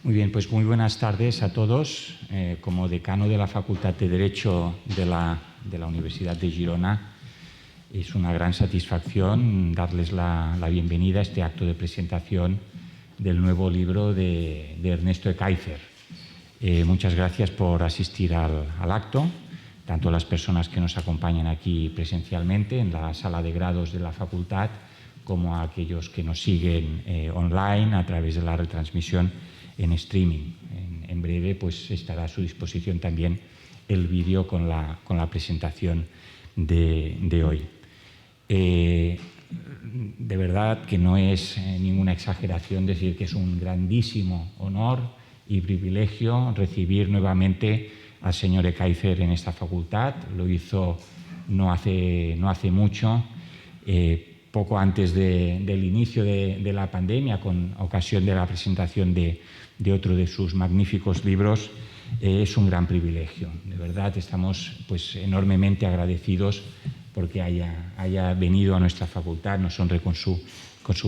Muy bien, pues muy buenas tardes a todos. Como decano de la Facultad de Derecho de la Universidad de Girona, es una gran satisfacción darles la bienvenida a este acto de presentación del nuevo libro de Ernesto Ekaizer. Muchas gracias por asistir al acto, tanto a las personas que nos acompañan aquí presencialmente en la sala de grados de la facultad, como a aquellos que nos siguen online a través de la retransmisión en streaming. En breve pues estará a su disposición también el vídeo con la presentación de hoy. De verdad que no es ninguna exageración decir que es un grandísimo honor y privilegio recibir nuevamente al señor Ekaizer en esta facultad. Lo hizo no hace mucho, poco antes del inicio de la pandemia, con ocasión de la presentación de otro de sus magníficos libros. Es un gran privilegio. De verdad estamos pues enormemente agradecidos porque haya venido a nuestra facultad, nos honre con su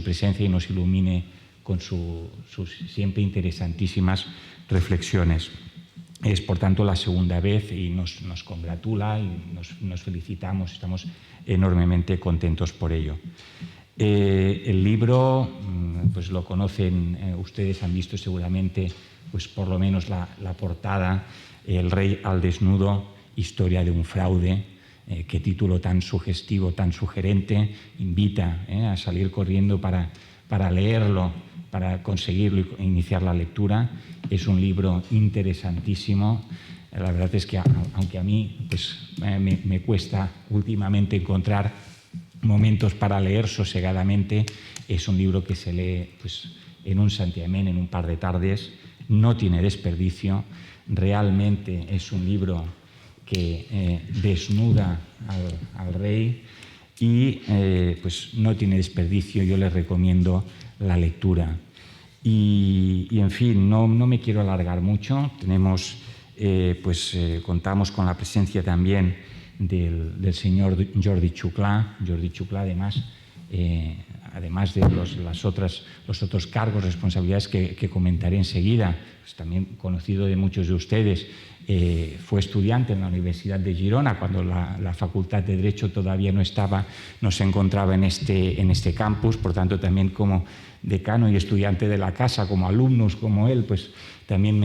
presencia y nos ilumine con sus siempre interesantísimas reflexiones. Es, por tanto, la segunda vez y nos congratula y nos felicitamos, estamos enormemente contentos por ello. El libro, pues lo conocen, ustedes han visto seguramente, pues por lo menos la portada, El rey al desnudo, historia de un fraude. Qué título tan sugestivo, tan sugerente, invita a salir corriendo para leerlo, para conseguirlo e iniciar la lectura. Es un libro interesantísimo. La verdad es que, aunque a mí pues, me cuesta últimamente encontrar momentos para leer sosegadamente, es un libro que se lee pues, en un santiamén, en un par de tardes. No tiene desperdicio. Realmente es un libro que desnuda al rey y pues no tiene desperdicio. Yo les recomiendo la lectura. Y en fin, no me quiero alargar mucho. Contamos con la presencia también del señor Jordi Xuclà. Jordi Xuclà, además de los otros cargos, responsabilidades que comentaré enseguida, pues también conocido de muchos de ustedes, fue estudiante en la Universidad de Girona cuando la Facultad de Derecho todavía no se encontraba en este campus. Por tanto, también como decano y estudiante de la casa, como alumnos como él, pues también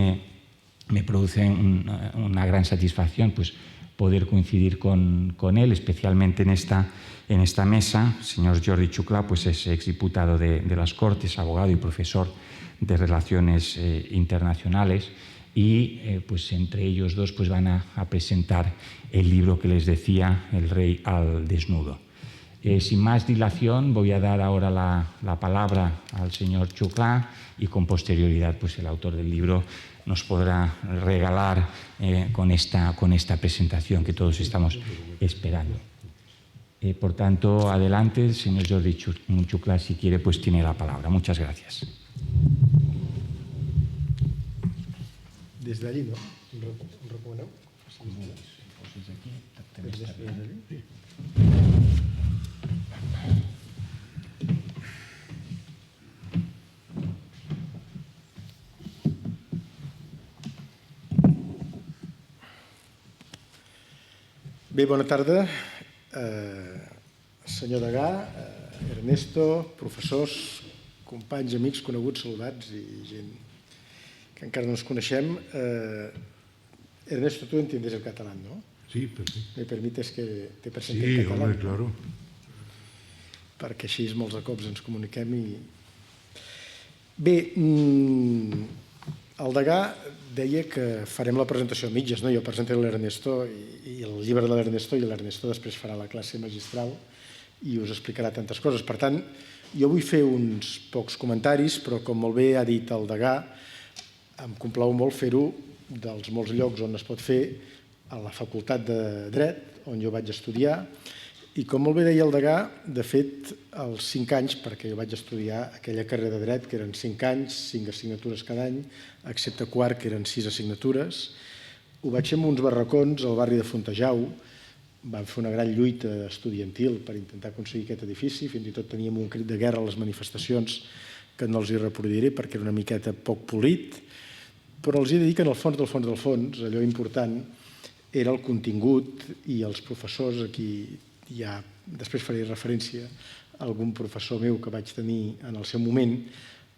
me produce una gran satisfacción pues, poder coincidir con él, especialmente en esta mesa. El señor Jordi Xuclà pues, es exdiputado de las Cortes, abogado y profesor de Relaciones Internacionales, y pues entre ellos dos pues van a presentar el libro que les decía, El rey al desnudo. Sin más dilación, voy a dar ahora la palabra al señor Xuclà y con posterioridad pues el autor del libro nos podrá regalar con esta presentación que todos estamos esperando. Por tanto, adelante, el señor Jordi Xuclà, si quiere, pues tiene la palabra. Muchas gracias. Des d'allí, no? Em recomaneu? Des d'aquí també està bé. Bé, bona tarda. Senyor degà, Ernesto, professors, companys, amics, coneguts, saludats i gent que encara no ens coneixem. Ernesto, tú entiendes el catalán, ¿no? Sí, perfecto. ¿Me permites que te presente Sí, en català? home, claro. Perquè així molts de cops ens comuniquem i... Bé, el degà deia que farem la presentació a mitges, no? Jo presentaré l'Ernesto i el llibre de l'Ernesto, i l'Ernesto després farà la classe magistral i us explicarà tantes coses. Per tant, jo vull fer uns pocs comentaris, però com molt bé ha dit el degà, em complau molt fer-ho dels molts llocs on es pot fer, a la Facultat de Dret, on jo vaig estudiar, i com molt bé deia el degà, de fet, als 5 anys, perquè jo vaig estudiar aquella carrera de dret, que eren 5 anys, 5 assignatures cada any, excepte quart, que eren 6 assignatures, ho vaig fer amb uns barracons al barri de Fontejau. Vam fer una gran lluita estudiantil per intentar aconseguir aquest edifici, fins i tot teníem un crit de guerra a les manifestacions que no els hi reproduiré perquè era una miqueta poc polit, però els he de dir que en el fons del fons, allò important era el contingut i els professors, aquí ja després faré referència a algun professor meu que vaig tenir en el seu moment,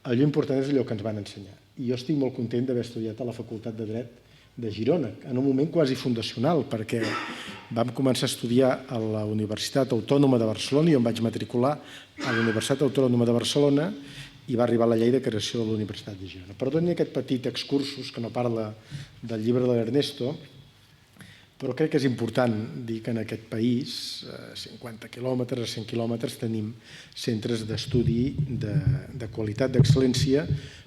allò important és allò que ens van ensenyar. I jo estic molt content d'haver estudiat a la Facultat de Dret de Girona, en un moment quasi fundacional, perquè vam començar a estudiar a la Universitat Autònoma de Barcelona i em vaig matricular a la Universitat Autònoma de Barcelona i va arribar la llei de creació de la Universitat de Girona. Perdoni aquest petit excursus que no parla del llibre de l'Ernesto, però crec que és important dir que en aquest país, a 50 quilòmetres, a 100 quilòmetres, tenim centres d'estudi de qualitat, d'excel·lència,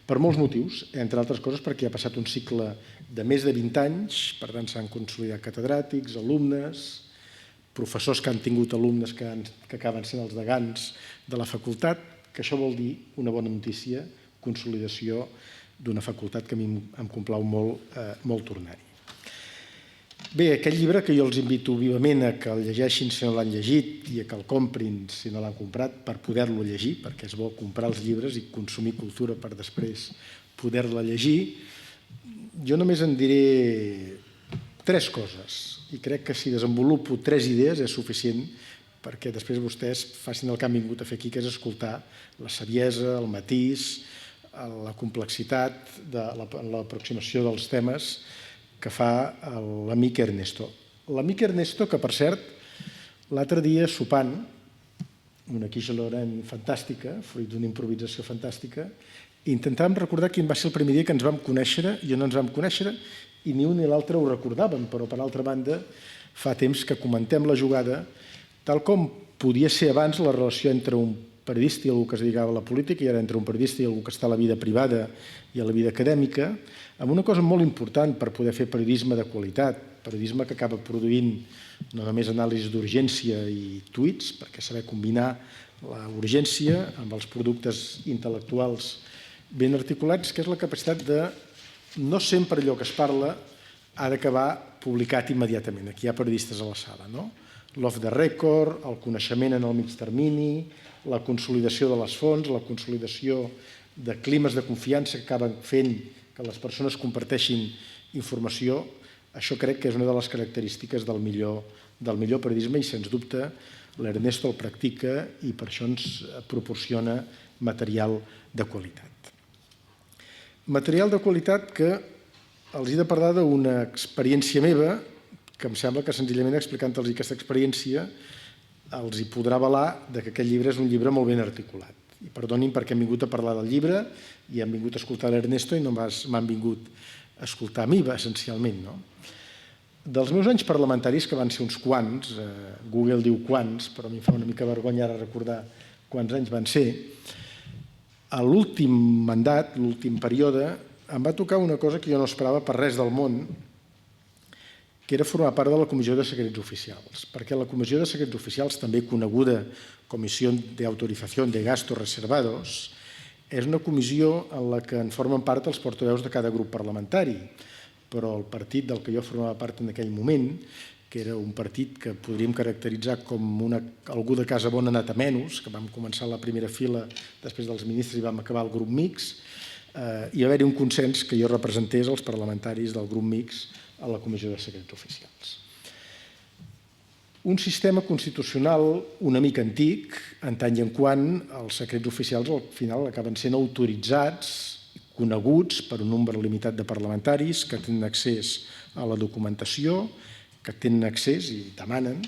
per molts motius, entre altres coses perquè ha passat un cicle de més de 20 anys, per tant s'han consolidat catedràtics, alumnes, professors que han tingut alumnes que acaben sent els degans de la facultat, que això vol dir una bona notícia, consolidació d'una facultat que a mi em complau molt tornar-hi. Bé, aquest llibre que jo els invito vivament a que el llegeixin si no l'han llegit i a que el comprin si no l'han comprat per poder-lo llegir, perquè és bo comprar els llibres i consumir cultura per després poder-la llegir, jo només en diré 3 coses i crec que si desenvolupo 3 idees és suficient perquè després vostès facin el que han vingut a fer aquí, que és escoltar la saviesa, el matís, la complexitat de l'aproximació dels temes que fa l'amic Ernesto. L'amic Ernesto, que per cert, l'altre dia sopant, una quiche Lorraine fantàstica, fruit d'una improvisació fantàstica, intentàvem recordar quin va ser el primer dia que ens vam conèixer i on ens vam conèixer i ni un ni l'altre ho recordàvem, però per altra banda fa temps que comentem la jugada tal com podia ser abans la relació entre un periodista i algú que es dedicava a la política i ara entre un periodista i algú que està a la vida privada i a la vida acadèmica, amb una cosa molt important per poder fer periodisme de qualitat, periodisme que acaba produint no només anàlisis d'urgència i tuits, perquè saber combinar la urgència amb els productes intel·lectuals ben articulats, que és la capacitat de no sempre allò que es parla ha d'acabar publicat immediatament. Aquí hi ha periodistes a la sala, no? L'off the record, el coneixement en el mig termini, la consolidació de les fonts, la consolidació de climes de confiança que acaben fent que les persones comparteixin informació, això crec que és una de les característiques del millor periodisme i, sens dubte, l'Ernesto el practica i per això ens proporciona material de qualitat. Material de qualitat que els he de parlar d'una experiència meva que em sembla que senzillament explicant-los aquesta experiència els hi podrà avalar que aquest llibre és un llibre molt ben articulat. I perdonin perquè hem vingut a parlar del llibre i hem vingut a escoltar l'Ernesto i no m'han vingut a escoltar a mi, essencialment. Dels meus anys parlamentaris, que van ser uns quants, Google diu quants, però a mi em fa una mica vergonya ara recordar quants anys van ser, a l'últim mandat, l'últim període, em va tocar una cosa que jo no esperava per res del món, que era formar part de la Comissió de Secrets Oficials, perquè la Comissió de Secrets Oficials, també coneguda Comissió de Autorización de Gastos Reservados, és una comissió en la que en formen part els portaveus de cada grup parlamentari, però el partit del que jo formava part en aquell moment, que era un partit que podríem caracteritzar com algú de casa bona anat a menys, que vam començar a la primera fila després dels ministres i vam acabar el grup mixt, i va haver-hi un consens que jo representés els parlamentaris del grup mixt a la Comissió de Secrets Oficials. Un sistema constitucional una mica antic, en tant i en quant els secrets oficials al final acaben sent autoritzats, coneguts per un nombre limitat de parlamentaris que tenen accés a la documentació, que tenen accés i demanen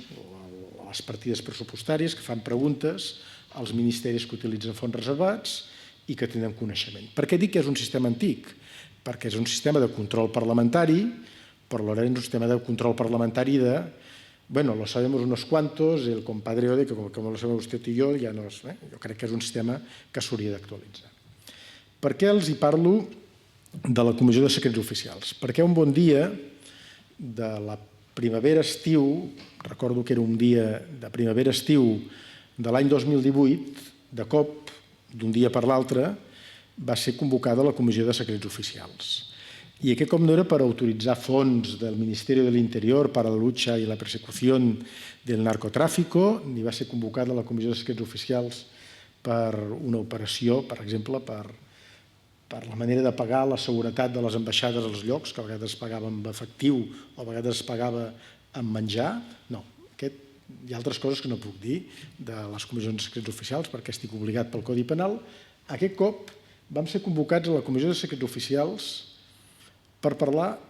a les partides pressupostàries, que fan preguntes als ministeris que utilitzen fons reservats i que tenen coneixement. Per què dic que és un sistema antic? Perquè és un sistema de control parlamentari, però alhora és un sistema de control parlamentari de, bueno, lo sabemos unos cuantos, el compadreo de que como lo sabemos usted y yo, ja no és... Jo crec que és un sistema que s'hauria d'actualitzar. Per què els hi parlo de la Comissió de Secrets Oficials? Perquè un bon dia de la primavera-estiu, recordo que era un dia de primavera-estiu de l'any 2018, de cop, d'un dia per l'altre, va ser convocada la Comissió de Secrets Oficials. Y que como no era para autorizar fondos del Ministerio del Interior para la lucha y la persecución del narcotráfico, ni va ser convocada la Comissió de Secrets Oficials per una operació, per exemple, per la manera de pagar la seguretat de les ambaixades als llocs, que a vegades es pagava amb efectiu o a vegades es pagava amb menjar. No, hi ha altres coses que no puc dir de les comissions de secrets oficials perquè estic obligat pel Codi Penal. Aquest cop vam ser convocats a la Comissió de Secrets Oficials per parlar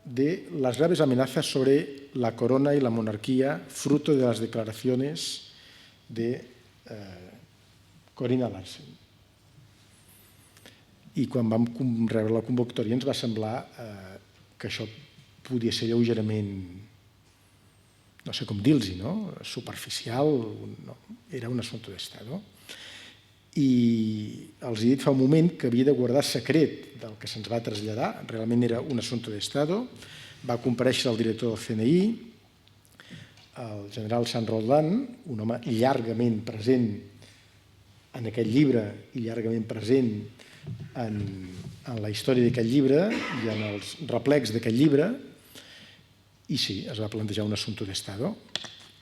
de las graves amenazas sobre la corona y la monarquía fruto de las declaraciones de Corina Larsen. I quan vam rebre la convocatòria ens va semblar que això podia ser lleugerament, no sé com dir-los, superficial, era un assumpte d'Estado. I els he dit fa un moment que havia de guardar secret del que se'ns va traslladar, realment era un assumpte d'Estado. Va comparèixer el director del CNI, el general San Roldán, un home llargament present en aquest llibre i llargament present en la història d'aquest llibre i en els replecs d'aquest llibre, i sí, es va plantejar un assumpte d'Estado.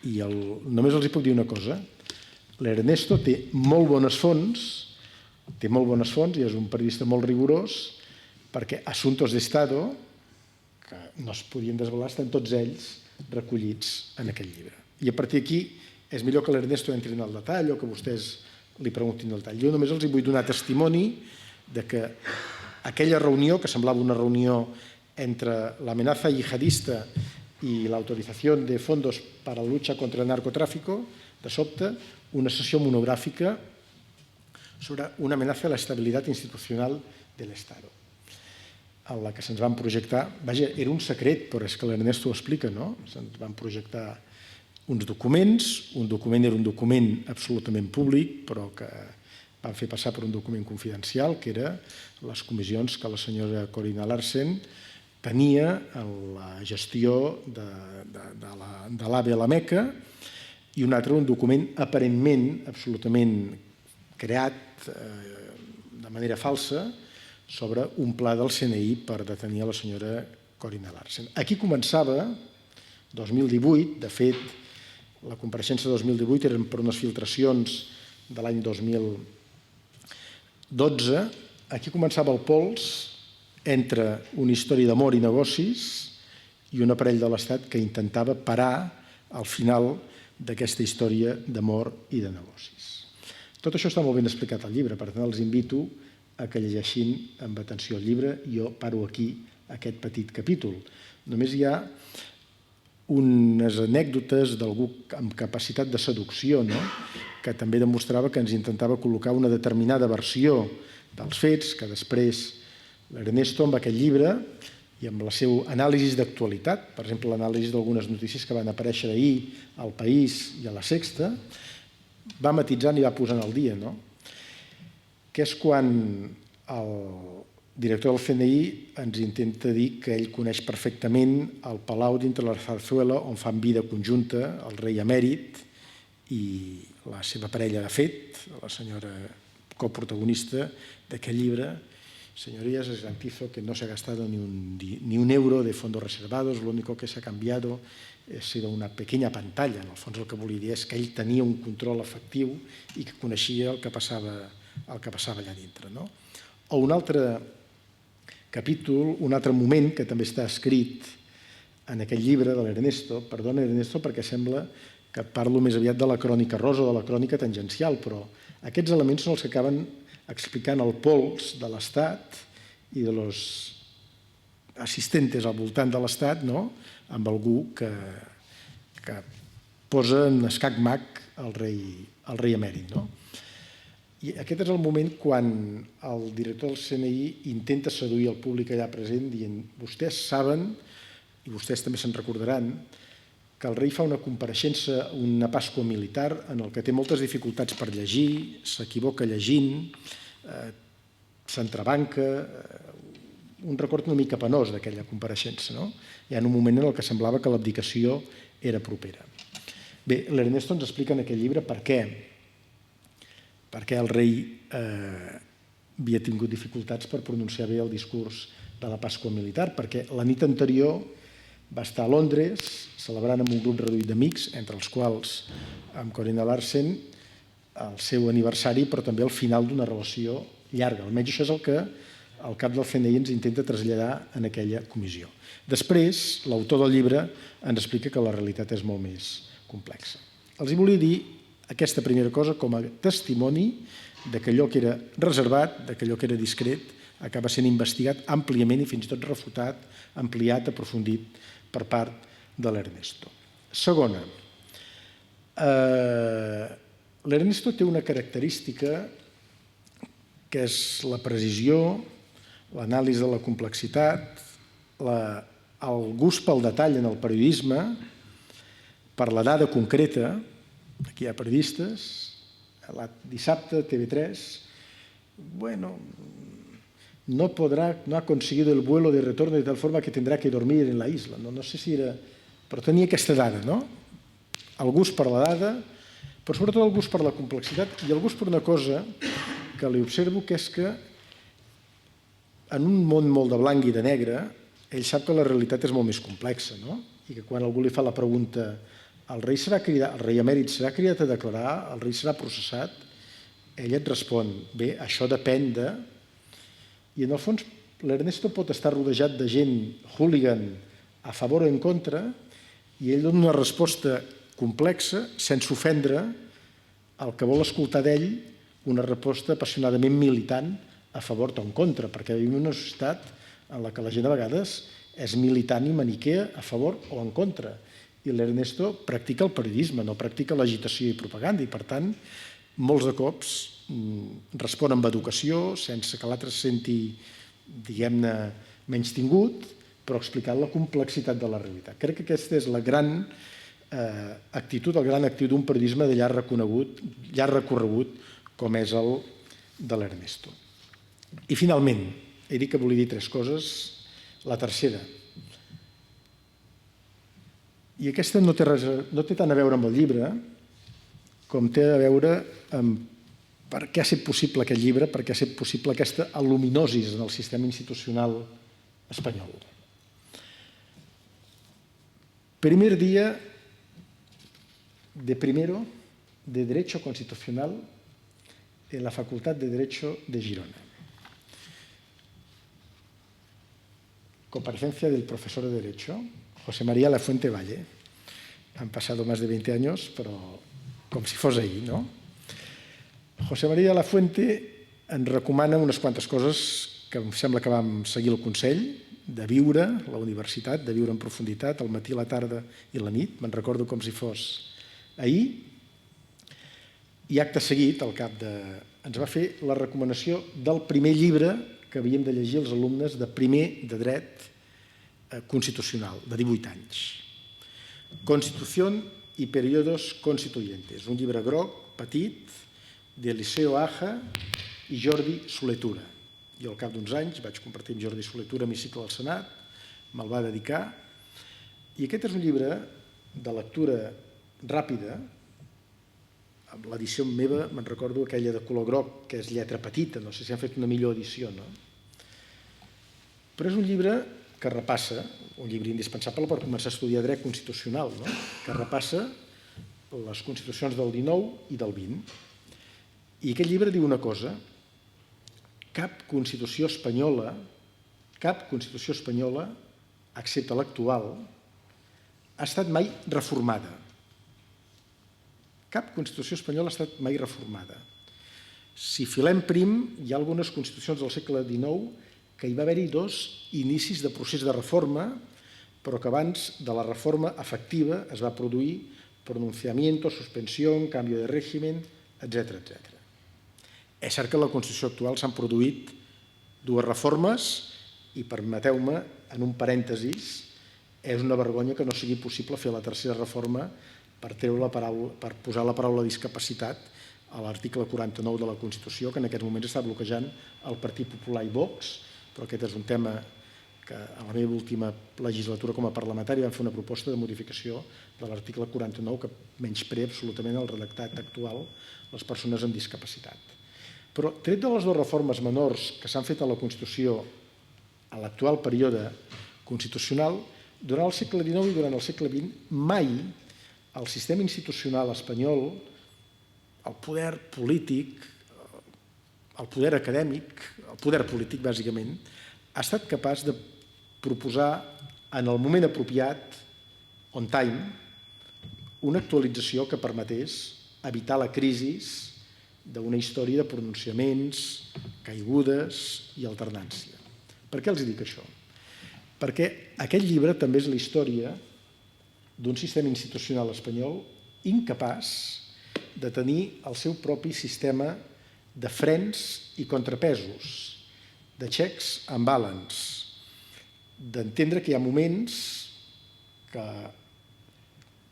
I només els puc dir una cosa: l'Ernesto té molt bones fonts i és un periodista molt rigorós, perquè assumptes d'Estado, que no es podien desvelar, estan tots ells recollits en aquest llibre. I a partir d'aquí és millor que l'Ernesto entri en el detall o que vostès li preguntin el detall. Jo només els vull donar testimoni de que aquella reunió, que semblava una reunió entre l'amenaza yihadista i l'autorització de fondos para la lucha contra el narcotráfico, de sobte, una sessió monogràfica sobre una amenaza a la estabilitat institucional de l'Estado, en la que se'ns van projectar, vaja, era un secret, però és que l'Ernesto ho explica, no? Se'ns van projectar uns documents, un document era un document absolutament públic, però que van fer passar per un document confidencial, que era les comissions que la senyora Corina Larsen tenia en la gestió de l'AVE a la Meca, i un altre, un document aparentment absolutament creat de manera falsa sobre un pla del CNI per detenir a la senyora Corina Larsen. Aquí començava 2018, de fet, la compareixença de 2018 eren per unes filtracions de l'any 2012, aquí començava el pols entre una història d'amor i negocis i un aparell de l'Estat que intentava parar al final d'aquesta història d'amor i de negocis. Tot això està molt ben explicat al llibre, per tant els invito a que llegeixin amb atenció el llibre. Jo paro aquí aquest petit capítol. Només hi ha unes anècdotes d'algú amb capacitat de seducció, que també demostrava que ens intentava col·locar una determinada versió dels fets, que després l'Ernesto amb aquest llibre i amb la seva anàlisi d'actualitat, per exemple, l'anàlisi d'algunes notícies que van aparèixer ahir al País i a la Sexta, va matitzant i va posant al dia, que és quan el director del CNI ens intenta dir que ell coneix perfectament el palau dintre la Zarzuela on fan vida conjunta el rei emèrit i la seva parella de fet, la senyora coprotagonista d'aquest llibre. Señorías, les garantizo que no se ha gastado ni un euro de fondos reservados, lo único que se ha cambiado ha sido una pequeña pantalla. En el fons el que volia dir és que ell tenia un control efectiu i que coneixia el que passava allà dintre. O un altre capítol, un altre moment que també està escrit en aquest llibre de l'Ernesto, perdona Ernesto perquè sembla que parlo més aviat de la crònica rosa o de la crònica tangencial, però aquests elements són els que acaben explicant el pols de l'Estat i de los assistentes al voltant de l'Estat, amb algú que posa en escac-mac el rei emèrit. I aquest és el moment quan el director del CNI intenta seduir el públic allà present dient: vostès saben, i vostès també se'n recordaran, que el rei fa una compareixença, una Pasqua militar, en el que té moltes dificultats per llegir, s'equivoca llegint, s'entrebanca, un record una mica penós d'aquella compareixença. Hi ha un moment en el que semblava que l'abdicació era propera. Bé, l'Ernesto ens explica en aquest llibre per què el rei havia tingut dificultats per pronunciar bé el discurs de la Pasqua militar, perquè la nit anterior va estar a Londres celebrant amb un grup reduït d'amics, entre els quals amb Corina Larsen, el seu aniversari, però també el final d'una relació llarga. Almenys això és el que el cap del CNI ens intenta traslladar en aquella comissió. Després, l'autor del llibre ens explica que la realitat és molt més complexa. Els volia dir aquesta primera cosa com a testimoni que allò que era reservat, que allò que era discret, acaba sent investigat àmpliament i fins i tot refutat, ampliat, aprofundit per part de l'Ernesto. Segona, l'Ernesto té una característica que és la precisió, l'anàlisi de la complexitat, el gust pel detall en el periodisme, per la dada concreta. Aquí hi ha periodistes, dissabte TV3, no ha conseguido el vuelo de retorno de tal forma que tendrá que dormir en la isla. No sé si era... Però tenia aquesta dada, no? El gust per la dada, però sobretot el gust per la complexitat i el gust per una cosa que li observo, que és que en un món molt de blanc i de negre, ell sap que la realitat és molt més complexa, no? I que quan algú li fa la pregunta el rei emèrit serà cridat a declarar, el rei serà processat, ell et respon, bé, això depèn de... I en el fons l'Ernesto pot estar rodejat de gent hooligan a favor o en contra i ell dona una resposta complexa sense ofendre el que vol escoltar d'ell, una resposta apassionadament militant a favor o en contra, perquè vivim en una societat en la que la gent a vegades és militant i maniquea a favor o en contra. I l'Ernesto practica el periodisme, no practica l'agitació i propaganda, i per tant, molts de cops respon amb educació, sense que l'altre se senti, diguem-ne, menystingut, però explicant la complexitat de la realitat. Crec que aquesta és la gran actitud, el gran actiu d'un periodisme de llarg recorregut, com és el de l'Ernesto. I finalment, he dit que volia dir 3 coses, la tercera. I aquesta no té tant a veure amb el llibre com té a veure amb per què ha estat possible aquest llibre, per què ha estat possible aquesta aluminosis en el sistema institucional espanyol. Primer día de primero de Derecho Constitucional en la Facultad de Derecho de Girona. Comparecencia del profesor de Derecho, José María Lafuente Valle. Han pasado más de 20 años, pero com si fos ahir, no? José María Lafuente ens recomana unes quantes coses que em sembla que vam seguir el consell, de viure a la universitat, de viure en profunditat, al matí, a la tarda i a la nit, me'n recordo com si fos ahir, i acte seguit, al cap de... ens va fer la recomanació del primer llibre que havíem de llegir els alumnes de primer de dret constitucional, de 18 anys. Constitución y periodos constituyentes, un llibre groc, petit, d'Eliseo Aja i Jordi Soletura. Jo al cap d'uns anys vaig compartir amb Jordi Soletura l'hemicicle del Senat, me'l va dedicar, i aquest és un llibre de lectura ràpida. Amb l'edició meva me'n recordo aquella de color groc, que és lletra petita, no sé si han fet una millor edició, no? Però és un llibre que repassa, un llibre indispensable per començar a estudiar dret constitucional, no? Que repassa les constitucions del XIX i del XX. I aquest llibre diu una cosa: cap constitució espanyola, excepte l'actual, ha estat mai reformada. Cap constitució espanyola ha estat mai reformada. Si filem prim, hi ha algunes constitucions del segle XIX que hi va haver-hi 2 inicis de procés de reforma, però que abans de la reforma efectiva es va produir pronunciamiento, suspensió, canvi de règim, etc. És cert que en la Constitució actual s'han produït 2 reformes i, permeteu-me, en un parèntesis, és una vergonya que no sigui possible fer la tercera reforma per posar la paraula discapacitat a l'article 49 de la Constitució, que en aquests moments està bloquejant el Partit Popular i Vox, però aquest és un tema que a la meva última legislatura com a parlamentari vam fer una proposta de modificació de l'article 49 que menysprea absolutament el redactat actual les persones amb discapacitat. Però, tret de les 2 reformes menors que s'han fet a la Constitució a l'actual període constitucional, durant el segle XIX i durant el segle XX, mai el sistema institucional espanyol el poder polític, el poder acadèmic, el poder polític, bàsicament, ha estat capaç de proposar en el moment apropiat, on time, una actualització que permetés evitar la crisi d'una història de pronunciaments, caigudes i alternància. Per què els dic això? Perquè aquest llibre també és la història d'un sistema institucional espanyol incapaç de tenir el seu propi sistema de frens i contrapesos, de checks and balance, d'entendre que hi ha moments que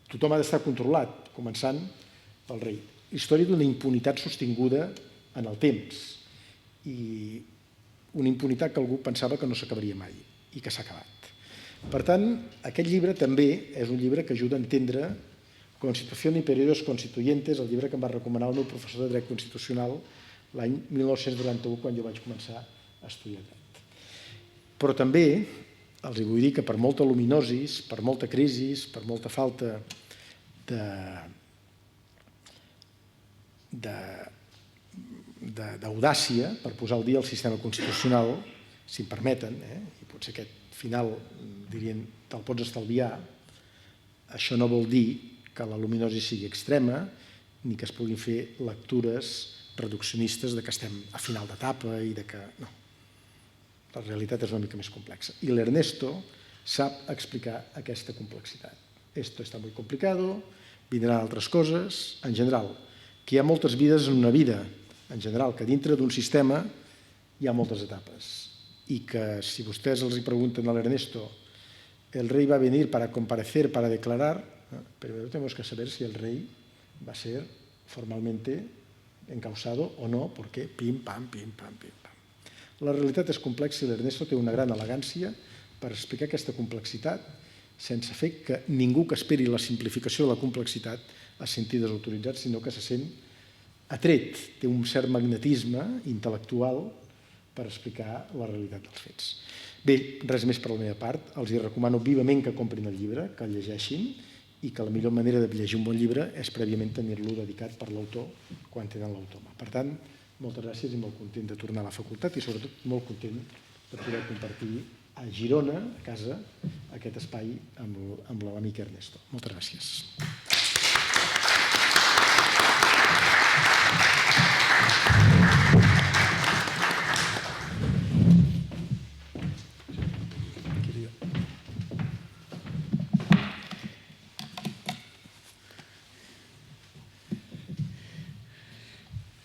tothom ha d'estar controlat, començant pel rei. Història d'una impunitat sostinguda en el temps i una impunitat que algú pensava que no s'acabaria mai i que s'ha acabat. Per tant, aquest llibre també és un llibre que ajuda a entendre Constitución y periodos constituyentes, el llibre que em va recomanar el meu professor de dret constitucional l'any 1991, quan jo vaig començar a estudiar dret. Però també els vull dir que per molta luminosis, per molta crisi, per molta falta d'audàcia per posar al dia el sistema constitucional, si em permeten, i potser aquest final, dirien, te'l pots estalviar, això no vol dir que la luminosi sigui extrema ni que es puguin fer lectures reduccionistes de que estem a final d'etapa i de que... No. La realitat és una mica més complexa. I l'Ernesto sap explicar aquesta complexitat. Esto está muy complicado, vindran altres coses, en general, que hi ha moltes vides en una vida, en general, que dintre d'un sistema hi ha moltes etapes i que si vostès els pregunten a l'Ernesto el rei va venir para comparecer, para declarar, primero tenemos que saber si el rey va a ser formalmente encausado o no, porque pim, pam, pim, pam, pim, pam. La realitat és complexa i l'Ernesto té una gran elegància per explicar aquesta complexitat sense fer que ningú que esperi la simplificació de la complexitat es senti desautoritzat, sinó que se sent atret, té un cert magnetisme intel·lectual per explicar la realitat dels fets. Bé, res més per la meva part. Els recomano vivament que comprin el llibre, que el llegeixin i que la millor manera de llegir un bon llibre és prèviament tenir-lo dedicat per l'autor quan tenen l'autor. Per tant, moltes gràcies i molt content de tornar a la facultat i sobretot molt content de poder compartir a Girona, a casa, aquest espai amb l'amic Ernesto. Moltes gràcies.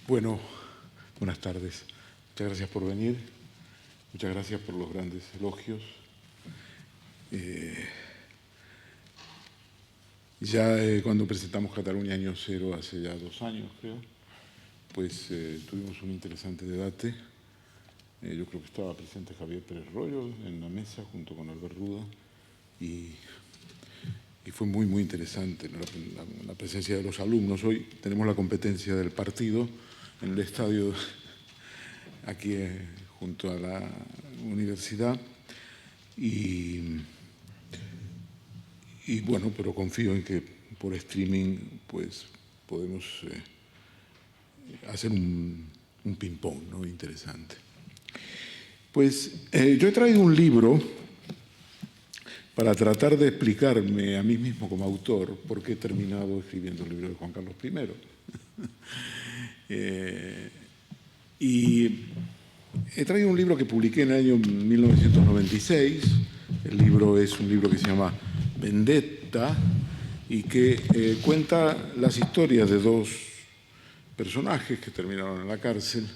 Bueno, buenas tardes. Muchas gracias por venir. Muchas gracias por los grandes elogios. Cuando presentamos Cataluña Año Cero, hace ya 2 años, creo, pues tuvimos un interesante debate. Yo creo que estaba presente Javier Pérez Royo en la mesa junto con Albert Ruda y fue muy, muy interesante la presencia de los alumnos. Hoy tenemos la competencia del partido en el estadio aquí junto a la universidad y bueno, pero confío en que por streaming pues podemos hacer un ping-pong, ¿no? Interesante. Pues yo he traído un libro para tratar de explicarme a mí mismo como autor por qué he terminado escribiendo el libro de Juan Carlos I. Y he traído un libro que publiqué en el año 1996. El libro es un libro que se llama Vendetta y que cuenta las historias de 2 personajes que terminaron en la cárcel,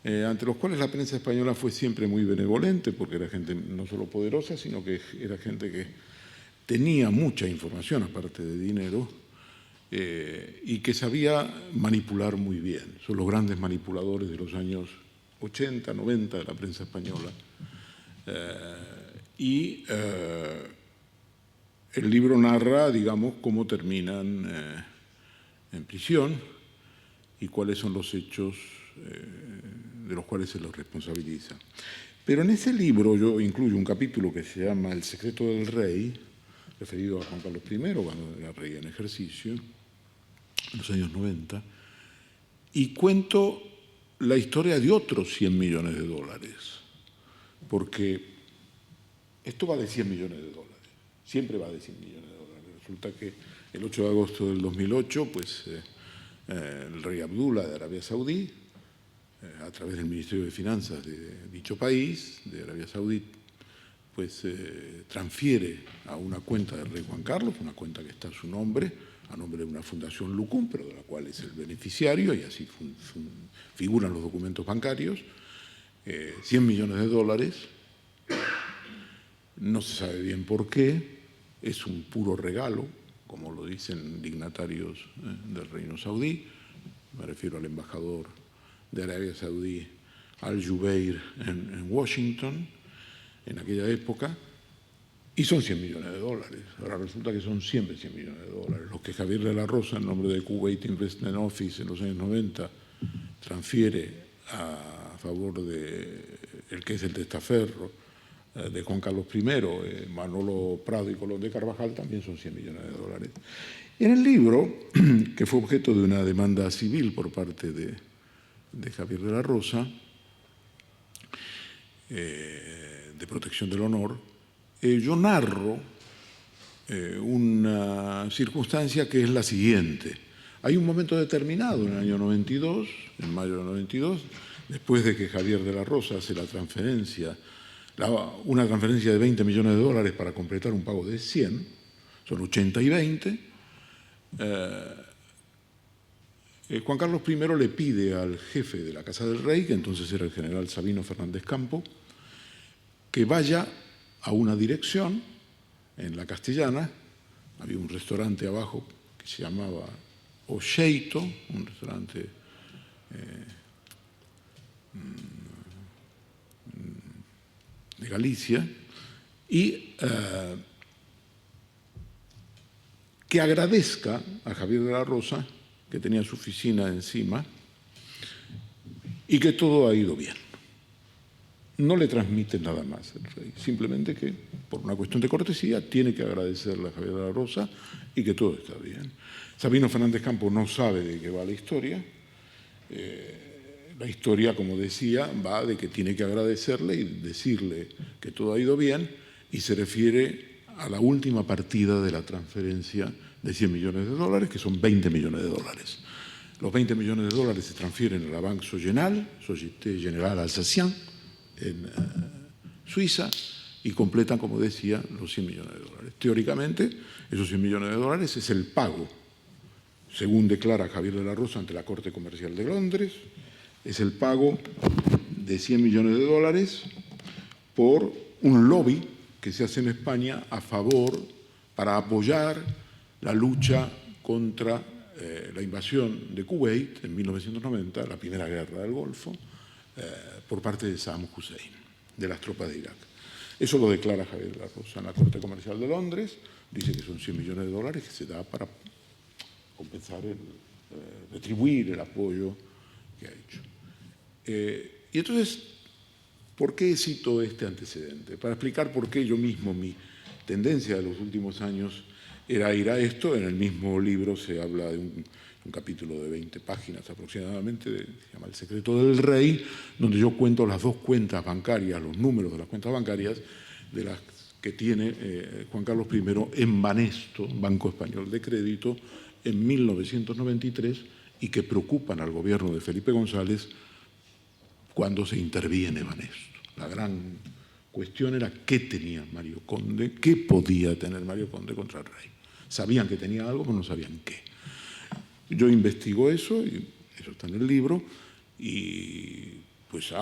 ante los cuales la prensa española fue siempre muy benevolente, porque era gente no solo poderosa, sino que era gente que tenía mucha información, aparte de dinero, y que sabía manipular muy bien. Son los grandes manipuladores de los años 80, 90 de la prensa española. El libro narra, digamos, cómo terminan en prisión y cuáles son los hechos de los cuales se los responsabiliza. Pero en ese libro yo incluyo un capítulo que se llama El secreto del rey, referido a Juan Carlos I, cuando era rey en ejercicio, en los años 90, y cuento la historia de otros 100 millones de dólares, porque esto va de 100 millones de dólares, siempre va de 100 millones de dólares. Resulta que el 8 de agosto del 2008, pues, el rey Abdullah de Arabia Saudí, a través del Ministerio de Finanzas de dicho país, de Arabia Saudí, pues transfiere a una cuenta del rey Juan Carlos, una cuenta que está a su nombre, a nombre de una fundación Lucum, pero de la cual es el beneficiario, y así figuran los documentos bancarios, 100 millones de dólares, no se sabe bien por qué, es un puro regalo, como lo dicen dignatarios del Reino Saudí, me refiero al embajador de Arabia Saudí, Al-Jubeir, en Washington, en aquella época, y son 100 millones de dólares. Ahora resulta que son siempre 100 millones de dólares. Los que Javier de la Rosa, en nombre de Kuwait Investment Office en los años 90, transfiere a favor de el que es el testaferro de Juan Carlos I, Manolo Prado y Colón de Carvajal, también son 100 millones de dólares. Y en el libro, que fue objeto de una demanda civil por parte de Javier de la Rosa, de protección del honor, yo narro una circunstancia que es la siguiente. Hay un momento determinado en el año 92, en mayo del 92, después de que Javier de la Rosa hace la transferencia, una transferencia de 20 millones de dólares para completar un pago de 100, son 80 y 20, Juan Carlos I le pide al jefe de la Casa del Rey, que entonces era el general Sabino Fernández Campo, que vaya a una dirección en la Castellana. Había un restaurante abajo que se llamaba Ocheito, un restaurante de Galicia, y que agradezca a Javier de la Rosa, que tenía su oficina encima, y que todo ha ido bien. No le transmite nada más el rey, simplemente que, por una cuestión de cortesía, tiene que agradecerle a Javier de la Rosa y que todo está bien. Sabino Fernández Campo no sabe de qué va la historia. La historia, como decía, va de que tiene que agradecerle y decirle que todo ha ido bien, y se refiere a la última partida de la transferencia de 100 millones de dólares, que son 20 millones de dólares. Los 20 millones de dólares se transfieren a la Banque Sogenal, Société Générale Alsacienne, en Suiza, y completan, como decía, los 100 millones de dólares. Teóricamente, esos 100 millones de dólares es el pago, según declara Javier de la Rosa ante la Corte Comercial de Londres, es el pago de 100 millones de dólares por un lobby que se hace en España a favor, para apoyar la lucha contra la invasión de Kuwait en 1990, la primera guerra del Golfo, por parte de Saddam Hussein, de las tropas de Irak. Eso lo declara Javier de la Rosa en la Corte Comercial de Londres, dice que son 100 millones de dólares que se da para compensar, retribuir el apoyo que ha hecho. Y entonces, ¿por qué cito este antecedente? Para explicar por qué yo mismo, mi tendencia de los últimos años era ir a esto. En el mismo libro se habla de un capítulo de 20 páginas aproximadamente, se llama El secreto del rey, donde yo cuento las dos cuentas bancarias, los números de las cuentas bancarias de las que tiene Juan Carlos I en Banesto, Banco Español de Crédito, en 1993, y que preocupan al gobierno de Felipe González cuando se interviene Banesto. La gran cuestión era qué tenía Mario Conde, qué podía tener Mario Conde contra el rey. Sabían que tenía algo, pero no sabían qué. Yo investigo eso, y eso está en el libro, y pues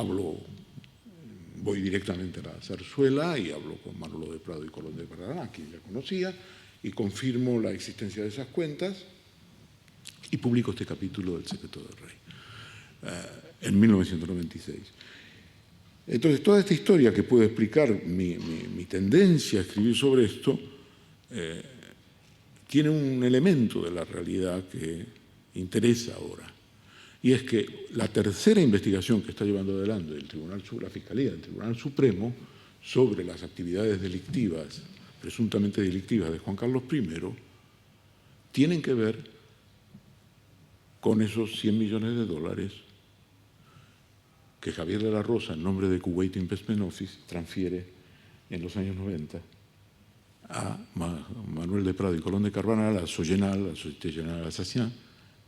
voy directamente a la zarzuela y hablo con Manolo de Prado y Colón de Carvajal, quien ya conocía, y confirmo la existencia de esas cuentas, y publico este capítulo del secreto del rey, en 1996. Entonces, toda esta historia que puede explicar mi tendencia a escribir sobre esto, tiene un elemento de la realidad que interesa ahora, y es que la tercera investigación que está llevando adelante la Fiscalía del Tribunal Supremo sobre las actividades delictivas, presuntamente delictivas, de Juan Carlos I, tienen que ver con esos 100 millones de dólares que Javier de la Rosa, en nombre de Kuwait Investment Office, transfiere en los años 90 a Manuel de Prado y Colón de Carvajal, a Sogenal, a Société Générale Alsacien,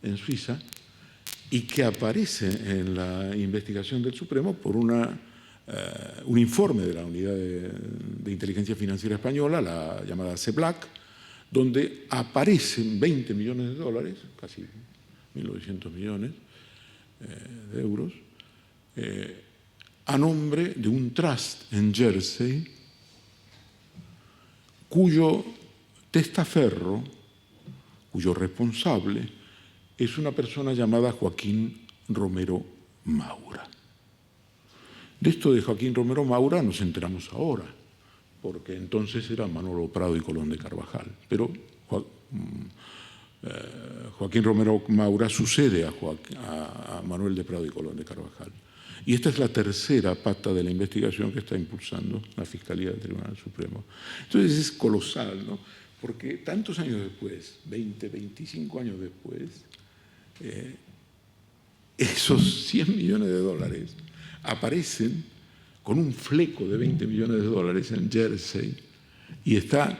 en Suiza, y que aparece en la investigación del Supremo por un informe de la Unidad de Inteligencia Financiera Española, la llamada CEBLAC, donde aparecen 20 millones de dólares, casi 1.900 millones de euros, a nombre de un trust en Jersey, cuyo testaferro, cuyo responsable, es una persona llamada Joaquín Romero Maura. De esto de Joaquín Romero Maura nos enteramos ahora, porque entonces era Manolo Prado y Colón de Carvajal. Pero Joaquín Romero Maura sucede a Manuel de Prado y Colón de Carvajal. Y esta es la tercera pata de la investigación que está impulsando la Fiscalía del Tribunal Supremo. Entonces es colosal, ¿no? Porque tantos años después, 20, 25 años después, esos 100 millones de dólares aparecen con un fleco de 20 millones de dólares en Jersey y está,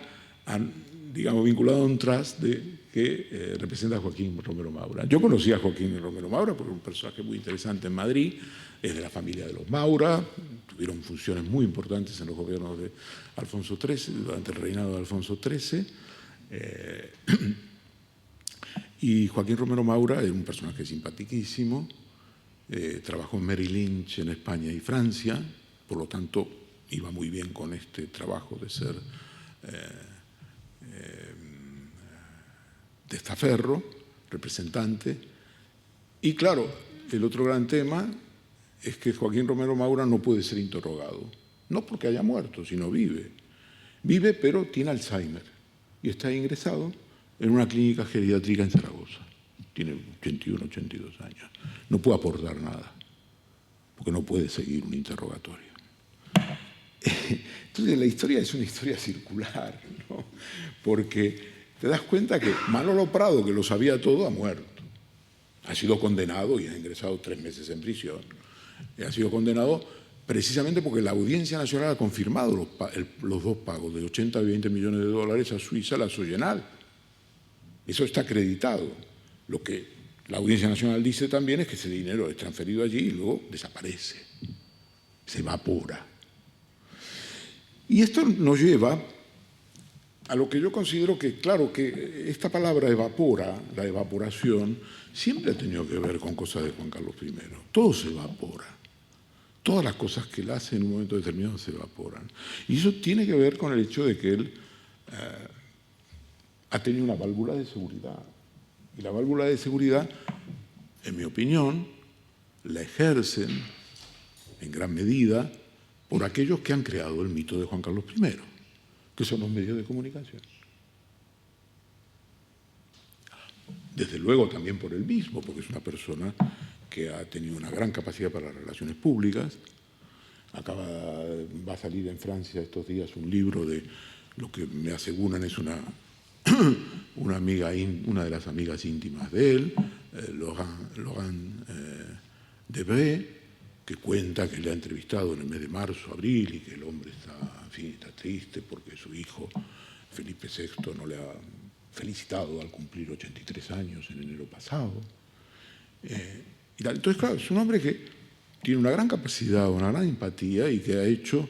digamos, vinculado a un trust que representa a Joaquín Romero Maura. Yo conocí a Joaquín Romero Maura porque es un personaje muy interesante en Madrid, es de la familia de los Maura, tuvieron funciones muy importantes en los gobiernos de Alfonso XIII, durante el reinado de Alfonso XIII. Y Joaquín Romero Maura era un personaje simpaticísimo, trabajó en Merrill Lynch en España y Francia, por lo tanto iba muy bien con este trabajo de ser testaferro, representante. Y claro, el otro gran tema es que Joaquín Romero Maura no puede ser interrogado, no porque haya muerto, sino vive. Vive, pero tiene Alzheimer y está ingresado en una clínica geriátrica en Zaragoza. Tiene 81, 82 años. No puede aportar nada, porque no puede seguir un interrogatorio. Entonces la historia es una historia circular, ¿no? Porque te das cuenta que Manolo Prado, que lo sabía todo, ha muerto. Ha sido condenado y ha ingresado 3 meses en prisión. Ha sido condenado precisamente porque la Audiencia Nacional ha confirmado los dos pagos de 80 y 20 millones de dólares a Suiza, a la Sogenal. Eso está acreditado. Lo que la Audiencia Nacional dice también es que ese dinero es transferido allí y luego desaparece, se evapora. Y esto nos lleva a lo que yo considero que, claro, que esta palabra evapora, la evaporación, siempre ha tenido que ver con cosas de Juan Carlos I. Todo se evapora. Todas las cosas que él hace en un momento determinado se evaporan. Y eso tiene que ver con el hecho de que él ha tenido una válvula de seguridad. Y la válvula de seguridad, en mi opinión, la ejercen en gran medida por aquellos que han creado el mito de Juan Carlos I, que son los medios de comunicación. Desde luego también por él mismo, porque es una persona que ha tenido una gran capacidad para las relaciones públicas. Va a salir en Francia estos días un libro de lo que me aseguran es una de las amigas íntimas de él, Laurent Debré, que cuenta que le ha entrevistado en el mes de marzo, abril, y que el hombre está triste porque su hijo Felipe VI no le ha felicitado al cumplir 83 años en enero pasado. Entonces, claro, es un hombre que tiene una gran capacidad, una gran empatía y que ha hecho